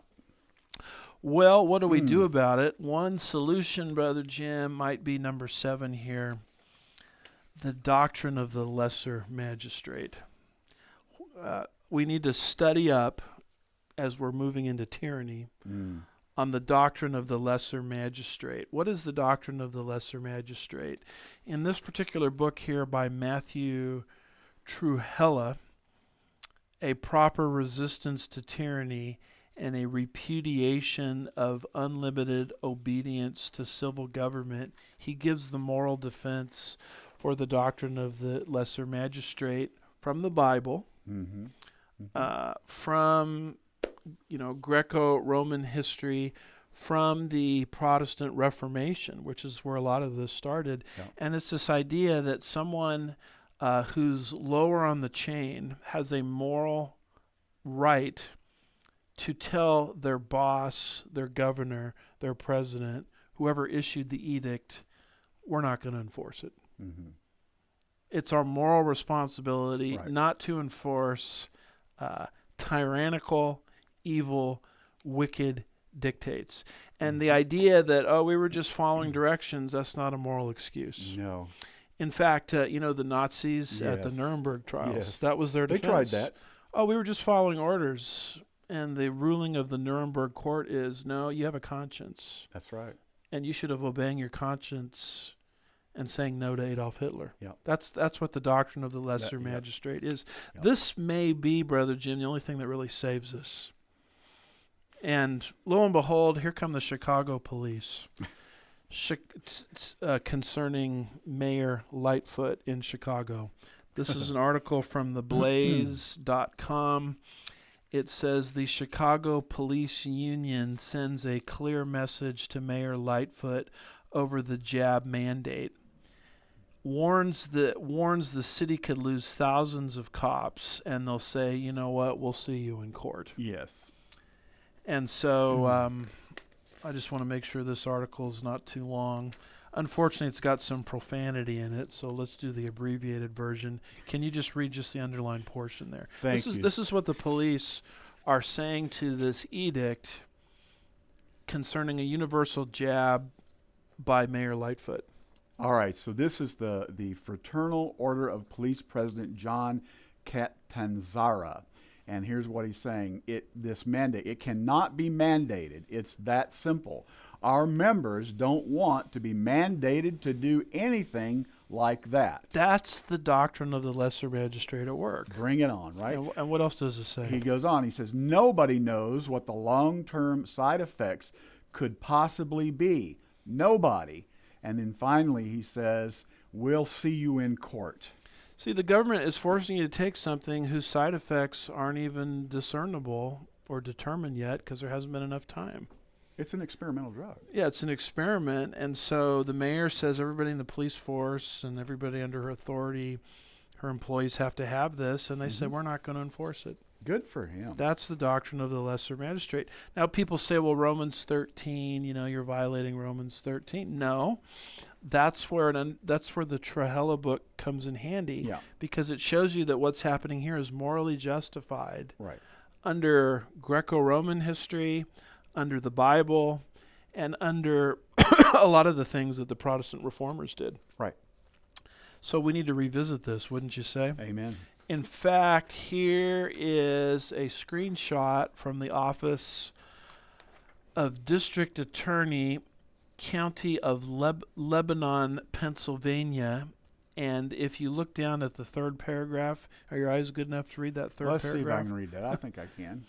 Well, what do we do about it? One solution, Brother Jim, might be number 7 here. The doctrine of the lesser magistrate. We need to study up, as we're moving into tyranny, on the doctrine of the lesser magistrate. What is the doctrine of the lesser magistrate? In this particular book here by Matthew Trewhella, A Proper Resistance to Tyranny and a Repudiation of Unlimited Obedience to Civil Government, he gives the moral defense for the doctrine of the lesser magistrate from the Bible, from Greco-Roman history, from the Protestant Reformation, which is where a lot of this started. Yeah. And it's this idea that someone who's lower on the chain has a moral right to tell their boss, their governor, their president, whoever issued the edict, we're not going to enforce it. It's our moral responsibility not to enforce tyrannical, evil, wicked dictates. And the idea that, we were just following directions, that's not a moral excuse. No. In fact, the Nazis at the Nuremberg trials, that was their defense. They tried that. We were just following orders. And the ruling of the Nuremberg court is, no, you have a conscience. That's right. And you should have obeying your conscience and saying no to Adolf Hitler. Yeah. That's what the doctrine of the lesser magistrate is. This may be, Brother Jim, the only thing that really saves us. And lo and behold, here come the Chicago police concerning Mayor Lightfoot in Chicago. This is an article from theblaze.com. It says the Chicago Police Union sends a clear message to Mayor Lightfoot over the jab mandate. Warns the city could lose thousands of cops, and they'll say, you know what, we'll see you in court. Yes. And so I just want to make sure this article is not too long. Unfortunately, it's got some profanity in it, so let's do the abbreviated version. Can you just read just the underlined portion there? Thank you. This is what the police are saying to this edict concerning a universal jab by Mayor Lightfoot. All right, so this is the Fraternal Order of Police President John Catanzara. And here's what he's saying. This mandate, it cannot be mandated. It's that simple. Our members don't want to be mandated to do anything like that. That's the doctrine of the lesser magistrate at work. Bring it on, right? And what else does it say? He goes on. He says, nobody knows what the long-term side effects could possibly be. Nobody. And then finally he says, we'll see you in court. See, the government is forcing you to take something whose side effects aren't even discernible or determined yet because there hasn't been enough time. It's an experimental drug. Yeah, it's an experiment. And so the mayor says everybody in the police force and everybody under her authority, her employees have to have this. And they said, we're not going to enforce it. Good for him. That's the doctrine of the lesser magistrate. Now, people say, well, Romans 13, you're violating Romans 13. No, that's where the Trahella book comes in handy, because it shows you that what's happening here is morally justified under Greco-Roman history, under the Bible, and under a lot of the things that the Protestant reformers did. Right. So we need to revisit this, wouldn't you say? Amen. In fact, here is a screenshot from the Office of District Attorney, County of Lebanon, Pennsylvania. And if you look down at the third paragraph, are your eyes good enough to read that third paragraph? Let's see if I can read that. I think I can.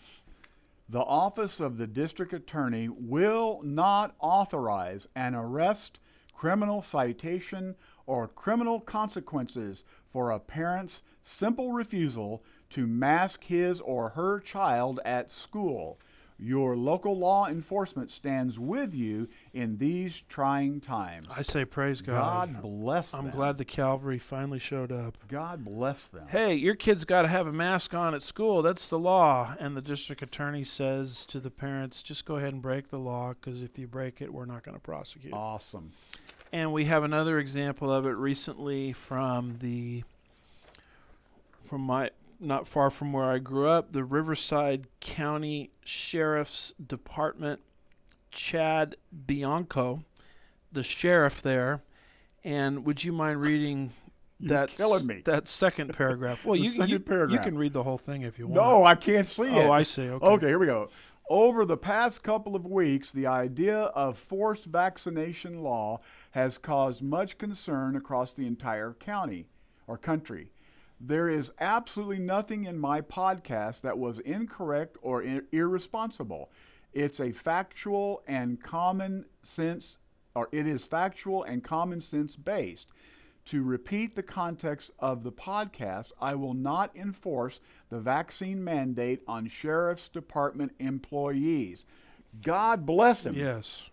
The Office of the District Attorney will not authorize an arrest, criminal citation, or criminal consequences for a parent's simple refusal to mask his or her child at school. Your local law enforcement stands with you in these trying times. I say praise God. God bless them. I'm glad the cavalry finally showed up. God bless them. Hey, your kid's got to have a mask on at school. That's the law. And the district attorney says to the parents, just go ahead and break the law, because if you break it, we're not going to prosecute. Awesome. And we have another example of it recently from not far from where I grew up, the Riverside County Sheriff's Department, Chad Bianco, the sheriff there. And would you mind reading that second paragraph? Well, you can read the whole thing if you want. No, I can't see it. Oh, I see. Okay. Okay, here we go. Over the past couple of weeks, the idea of forced vaccination law has caused much concern across the entire county or country. There is absolutely nothing in my podcast that was incorrect or irresponsible. It's a factual and common sense, or it is factual and common sense based. To repeat the context of the podcast, I will not enforce the vaccine mandate on Sheriff's Department employees. God bless him. Yes.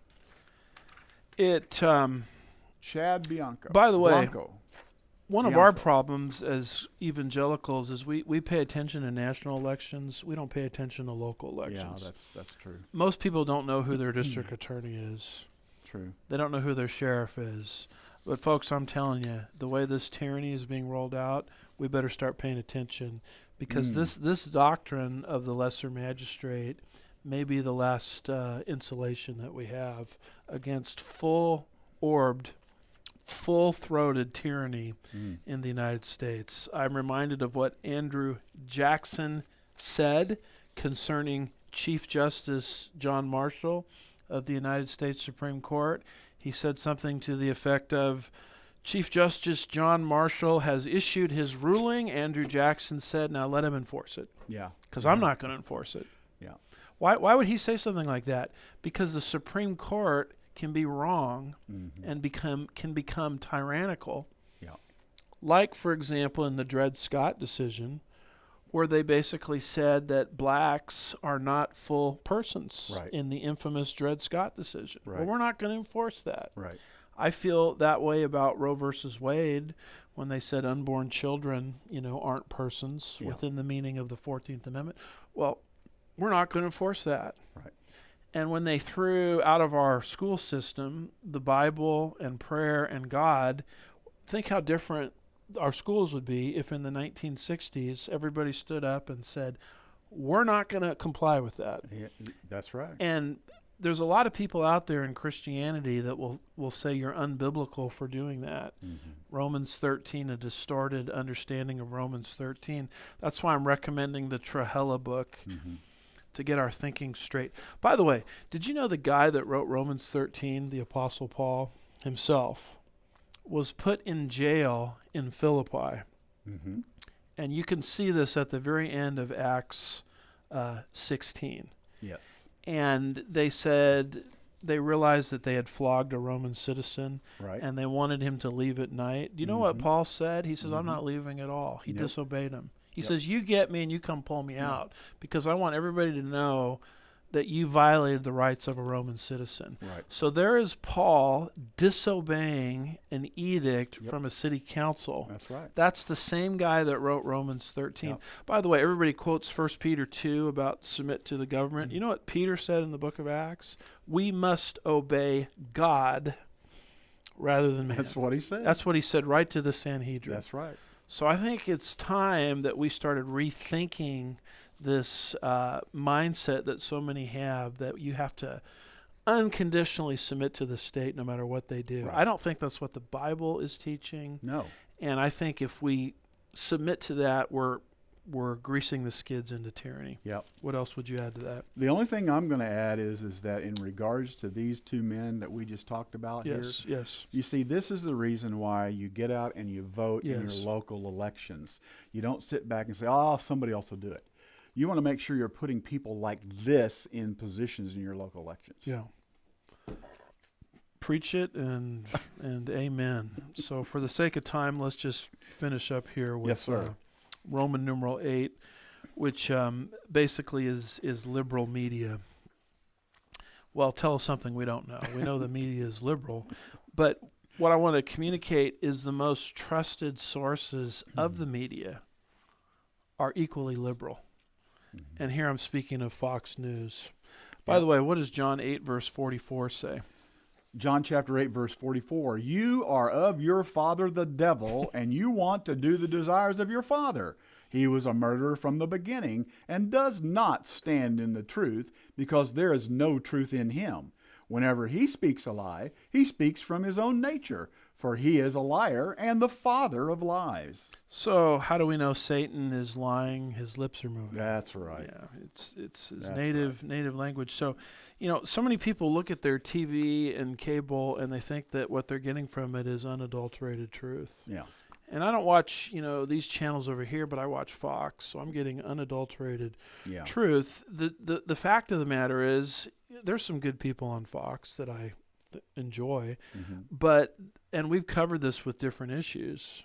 Chad Bianco. By the way, Blanco. One of our problems as evangelicals is we pay attention to national elections. We don't pay attention to local elections. Yeah, that's true. Most people don't know who their district attorney is. True. They don't know who their sheriff is. But folks, I'm telling you, the way this tyranny is being rolled out, we better start paying attention, because this doctrine of the lesser magistrate may be the last insulation that we have against full-orbed, full-throated tyranny in the United States. I'm reminded of what Andrew Jackson said concerning Chief Justice John Marshall of the United States Supreme Court. He said something to the effect of, Chief Justice John Marshall has issued his ruling. Andrew Jackson said, now let him enforce it. Yeah. Because I'm not going to enforce it. Yeah. Why would he say something like that? Because the Supreme Court can be wrong and can become tyrannical. Yeah. Like, for example, in the Dred Scott decision, where they basically said that blacks are not full persons in the infamous Dred Scott decision. Well, we're not going to enforce that. Right. I feel that way about Roe versus Wade when they said unborn children, aren't persons within the meaning of the 14th Amendment. Well, we're not going to enforce that. Right. And when they threw out of our school system the Bible and prayer and God, think how different our schools would be if in the 1960s everybody stood up and said, we're not going to comply with that. Yeah, that's right. And there's a lot of people out there in Christianity that will say you're unbiblical for doing that. Romans 13, a distorted understanding of Romans 13. That's why I'm recommending the Trahella book to get our thinking straight. By the way, did you know the guy that wrote Romans 13, the Apostle Paul himself, was put in jail in Philippi? And you can see this at the very end of Acts 16. Yes. And they said, they realized that they had flogged a Roman citizen, Right. and they wanted him to leave at night. Do you know what Paul said? He says, I'm not leaving at all. He disobeyed him. He says, you get me and you come pull me out, because I want everybody to know that you violated the rights of a Roman citizen. Right. So there is Paul disobeying an edict from a city council. That's right. That's the same guy that wrote Romans 13. Yep. By the way, everybody quotes 1 Peter 2 about submit to the government. You know what Peter said in the book of Acts? We must obey God rather than man. That's what he said. That's what he said right to the Sanhedrin. That's right. So I think it's time that we started rethinking this mindset that so many have, that you have to unconditionally submit to the state no matter what they do. Right. I don't think that's what the Bible is teaching. No. And I think if we submit to that, we're greasing the skids into tyranny. Yep. What else would you add to that? The only thing I'm going to add is that in regards to these two men that we just talked about Yes, here, yes. you see, this is the reason why you get out and you vote in Yes. your local elections. You don't sit back and say, oh, somebody else will do it. You want to make sure you're putting people like this in positions in your local elections. Yeah. Preach it and amen. So for the sake of time, let's just finish up here with Yes, sir. Roman numeral 8, which basically is liberal media. Well, tell us something we don't know. We know the media is liberal, but what I want to communicate is the most trusted sources of the media are equally liberal. And here I'm speaking of Fox News. By the way, what does John 8, verse 44 say? John chapter 8, verse 44, you are of your father the devil, and you want to do the desires of your father. He was a murderer from the beginning and does not stand in the truth, because there is no truth in him. Whenever he speaks a lie, he speaks from his own nature, for he is a liar and the father of lies. So how do we know Satan is lying? His lips are moving. That's right. Yeah, it's his native language. So, so many people look at their TV and cable and they think that what they're getting from it is unadulterated truth. Yeah. And I don't watch, these channels over here, but I watch Fox, so I'm getting unadulterated truth. The fact of the matter is, there's some good people on Fox that I enjoy, and we've covered this with different issues.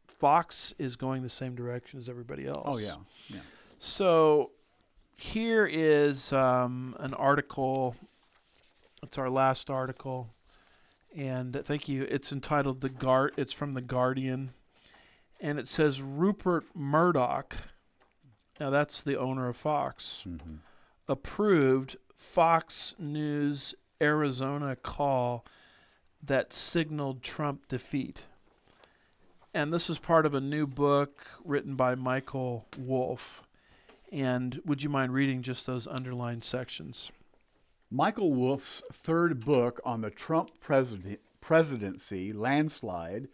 Fox is going the same direction as everybody else. Oh, yeah. So here is an article. It's our last article. And thank you. It's entitled It's from The Guardian. And it says Rupert Murdoch, now that's the owner of Fox, approved Fox News Arizona call that signaled Trump defeat. And this is part of a new book written by Michael Wolff. And would you mind reading just those underlined sections? Michael Wolff's third book on the Trump presidency landslide,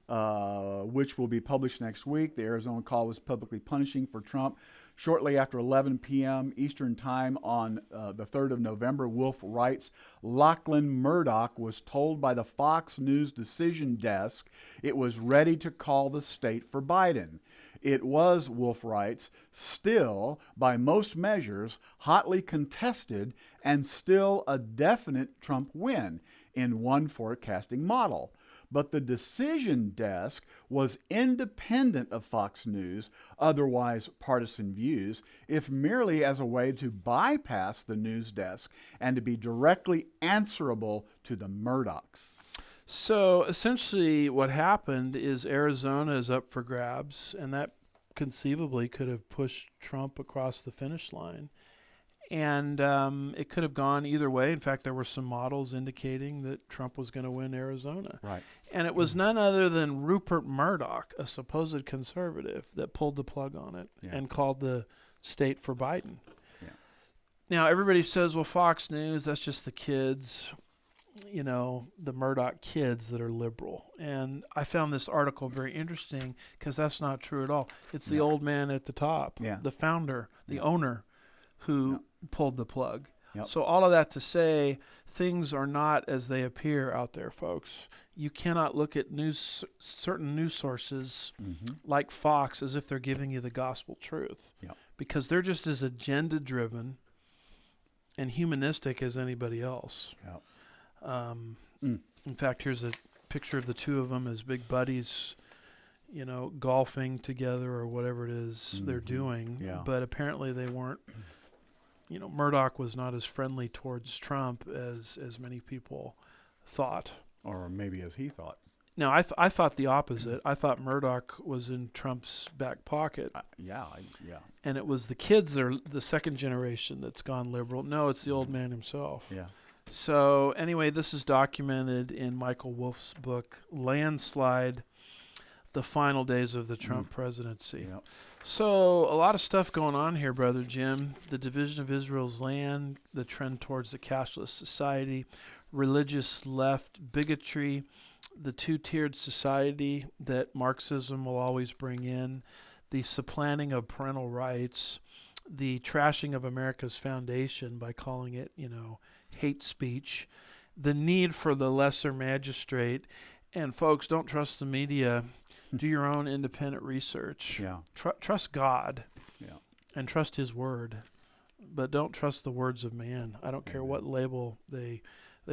which will be published next week. The Arizona call was publicly punishing for Trump. Shortly after 11 p.m. Eastern Time on the 3rd of November, Wolff writes, Lachlan Murdoch was told by the Fox News decision desk it was ready to call the state for Biden. It was, Wolff writes, still, by most measures, hotly contested and still a definite Trump win in one forecasting model. But the decision desk was independent of Fox News, otherwise partisan views, if merely as a way to bypass the news desk and to be directly answerable to the Murdochs. So essentially what happened is Arizona is up for grabs, and that conceivably could have pushed Trump across the finish line. And it could have gone either way. In fact, there were some models indicating that Trump was going to win Arizona. Right. And it was none other than Rupert Murdoch, a supposed conservative, that pulled the plug on it and called the state for Biden. Yeah. Now, everybody says, well, Fox News, that's just the kids, the Murdoch kids that are liberal. And I found this article very interesting because that's not true at all. It's the old man at the top, the founder, the owner, who pulled the plug. Yep. So all of that to say, things are not as they appear out there, folks. You cannot look at certain news sources like Fox as if they're giving you the gospel truth, because they're just as agenda-driven and humanistic as anybody else. Yeah. In fact, here's a picture of the two of them as big buddies, golfing together or whatever it is they're doing. Yeah. But apparently they weren't, Murdoch was not as friendly towards Trump as many people thought. Or maybe as he thought. No, I thought the opposite. I thought Murdoch was in Trump's back pocket. Yeah. And it was the kids that are the second generation that's gone liberal. No, it's the old man himself. Yeah. So anyway, this is documented in Michael Wolff's book, Landslide, The Final Days of the Trump Presidency. Yep. So a lot of stuff going on here, Brother Jim. The division of Israel's land, the trend towards the cashless society, religious left bigotry, the two-tiered society that Marxism will always bring in, the supplanting of parental rights, the trashing of America's foundation by calling it, hate speech, the need for the lesser magistrate. And folks, don't trust the media. Do your own independent research. Yeah. Trust God. Yeah. And trust His word. But don't trust the words of man. I don't care what label they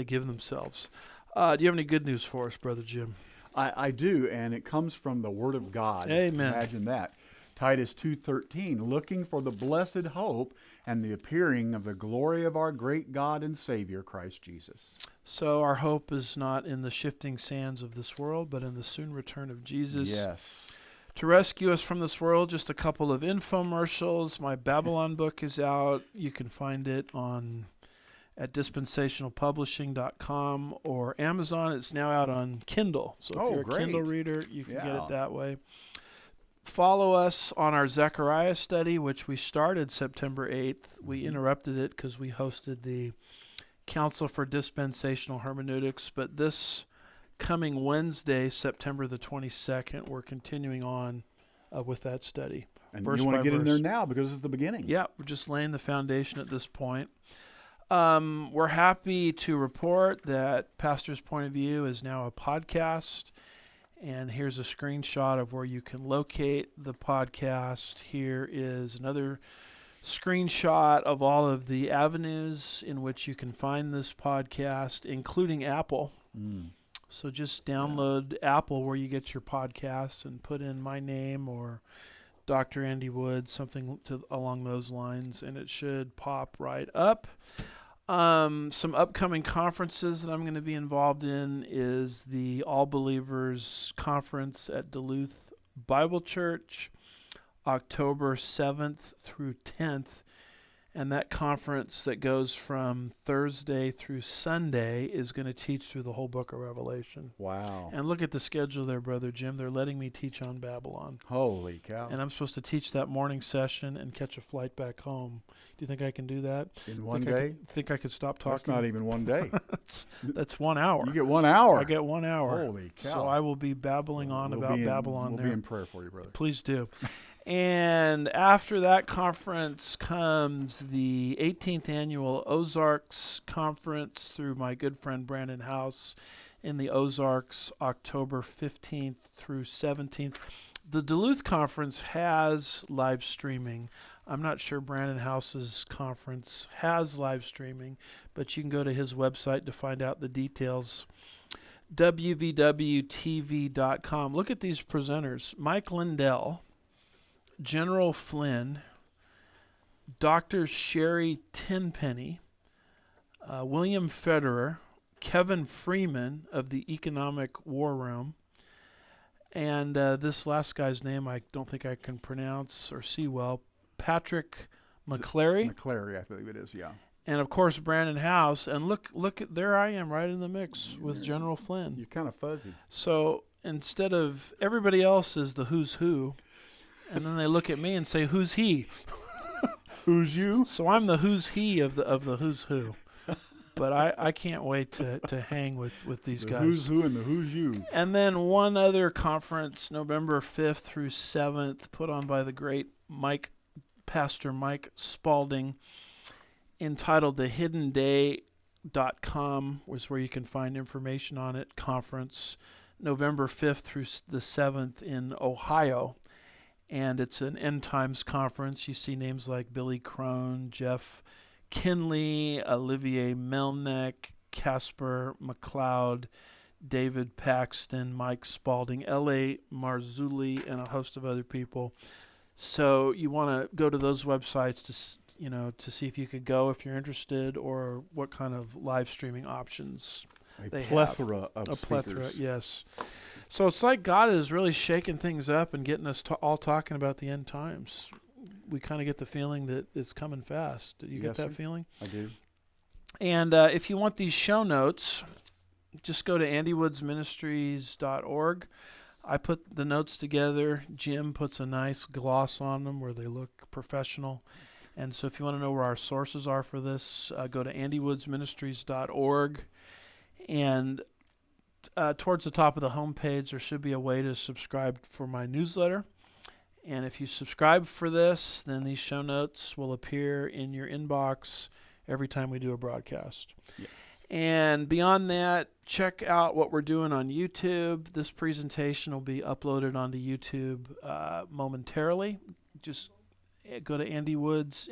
give themselves. Do you have any good news for us, Brother Jim? I do, and it comes from the Word of God. Amen. Imagine that. Titus 2:13, looking for the blessed hope and the appearing of the glory of our great God and Savior, Christ Jesus. So our hope is not in the shifting sands of this world, but in the soon return of Jesus. Yes. To rescue us from this world, just a couple of infomercials. My Babylon book is out. You can find it at dispensationalpublishing.com or Amazon. It's now out on Kindle. So if you're a Kindle reader, you can get it that way. Follow us on our Zechariah study, which we started September 8th. We interrupted it because we hosted the Council for Dispensational Hermeneutics. But this coming Wednesday, September the 22nd, we're continuing on with that study. And you want to get in there now because it's the beginning. Yeah, we're just laying the foundation at this point. We're happy to report that Pastor's Point of View is now a podcast. And here's a screenshot of where you can locate the podcast. Here is another screenshot of all of the avenues in which you can find this podcast, including Apple. So just download Apple where you get your podcasts and put in my name or Dr. Andy Wood, something along those lines, and it should pop right up. Some upcoming conferences that I'm going to be involved in is the All Believers Conference at Duluth Bible Church, October 7th through 10th. And that conference that goes from Thursday through Sunday is going to teach through the whole book of Revelation. Wow. And look at the schedule there, Brother Jim. They're letting me teach on Babylon. Holy cow. And I'm supposed to teach that morning session and catch a flight back home. Do you think I can do that? In one day? Think I could stop talking? That's not even one day. That's 1 hour. You get 1 hour? I get 1 hour. Holy cow. So I will be babbling on about Babylon we'll there. We'll be in prayer for you, brother. Please do. And after that conference comes the 18th Annual Ozarks Conference through my good friend Brandon House in the Ozarks, October 15th through 17th. The Duluth Conference has live streaming. I'm not sure Brandon House's conference has live streaming, but you can go to his website to find out the details. wvwtv.com. Look at these presenters. Mike Lindell, General Flynn, Dr. Sherry Tenpenny, William Federer, Kevin Freeman of the Economic War Room, and this last guy's name I don't think I can pronounce or see well, Patrick McClary. McClary, I believe it is, yeah. And, of course, Brandon House. And look, there I am right in the mix with General Flynn. You're kind of fuzzy. So instead of everybody else is the who's who, and then they look at me and say, who's he? Who's you? So I'm the who's he of the who's who. But I can't wait to hang with these the guys. Who's who and the who's you. And then one other conference, November 5th through 7th, put on by the great Pastor Mike Spalding, entitled thehiddenday.com, was where you can find information on it. Conference, November 5th through the 7th in Ohio. And it's an end times conference. You see names like Billy Crone, Jeff Kinley, Olivier Melnick, Casper McLeod, David Paxton, Mike Spalding, L.A. Marzulli, and a host of other people. So you want to go to those websites to see if you could go if you're interested, or what kind of live streaming options they have. A plethora, speakers. yes. So it's like God is really shaking things up and getting us all talking about the end times. We kind of get the feeling that it's coming fast. Do you get that feeling? I do. And if you want these show notes, just go to andywoodsministries.org. I put the notes together. Jim puts a nice gloss on them where they look professional. And so if you want to know where our sources are for this, go to andywoodsministries.org. And towards the top of the homepage, there should be a way to subscribe for my newsletter. And if you subscribe for this, then these show notes will appear in your inbox every time we do a broadcast. Yes. And beyond that, check out what we're doing on YouTube. This presentation will be uploaded onto YouTube momentarily. Just go to Andy Woods,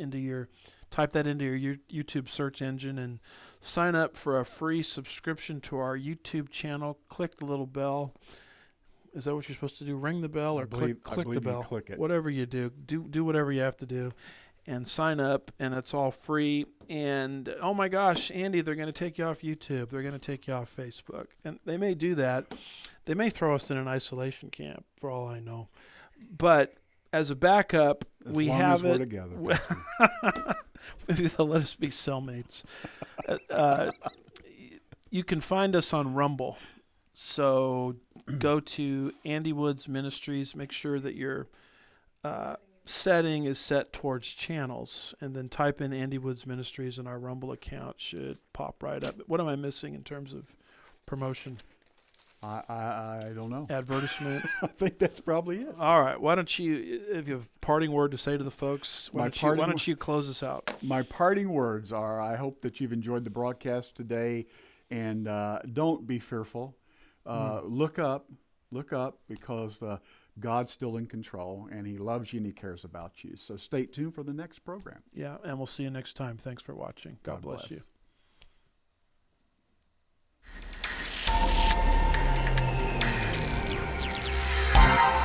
type that into your YouTube search engine, and sign up for a free subscription to our YouTube channel. Click the little bell. Is that what you're supposed to do? Ring the bell or click the bell? Click it. Whatever you do, do whatever you have to do, and sign up, and it's all free. And oh my gosh, Andy, they're going to take you off YouTube. They're going to take you off Facebook, and they may do that. They may throw us in an isolation camp, for all I know. But as a backup, we have it. As long as we're together. Maybe they'll let us be cellmates. You can find us on Rumble. So go to Andy Woods Ministries. Make sure that your setting is set towards channels, and then type in Andy Woods Ministries, and our Rumble account should pop right up. What am I missing in terms of promotion? I don't know. Advertisement? I think that's probably it. All right. Why don't you, if you have a parting word to say to the folks, why don't you close us out? My parting words are, I hope that you've enjoyed the broadcast today, and don't be fearful. Look up, because God's still in control, and He loves you and He cares about you. So stay tuned for the next program. Yeah, and we'll see you next time. Thanks for watching. God bless you.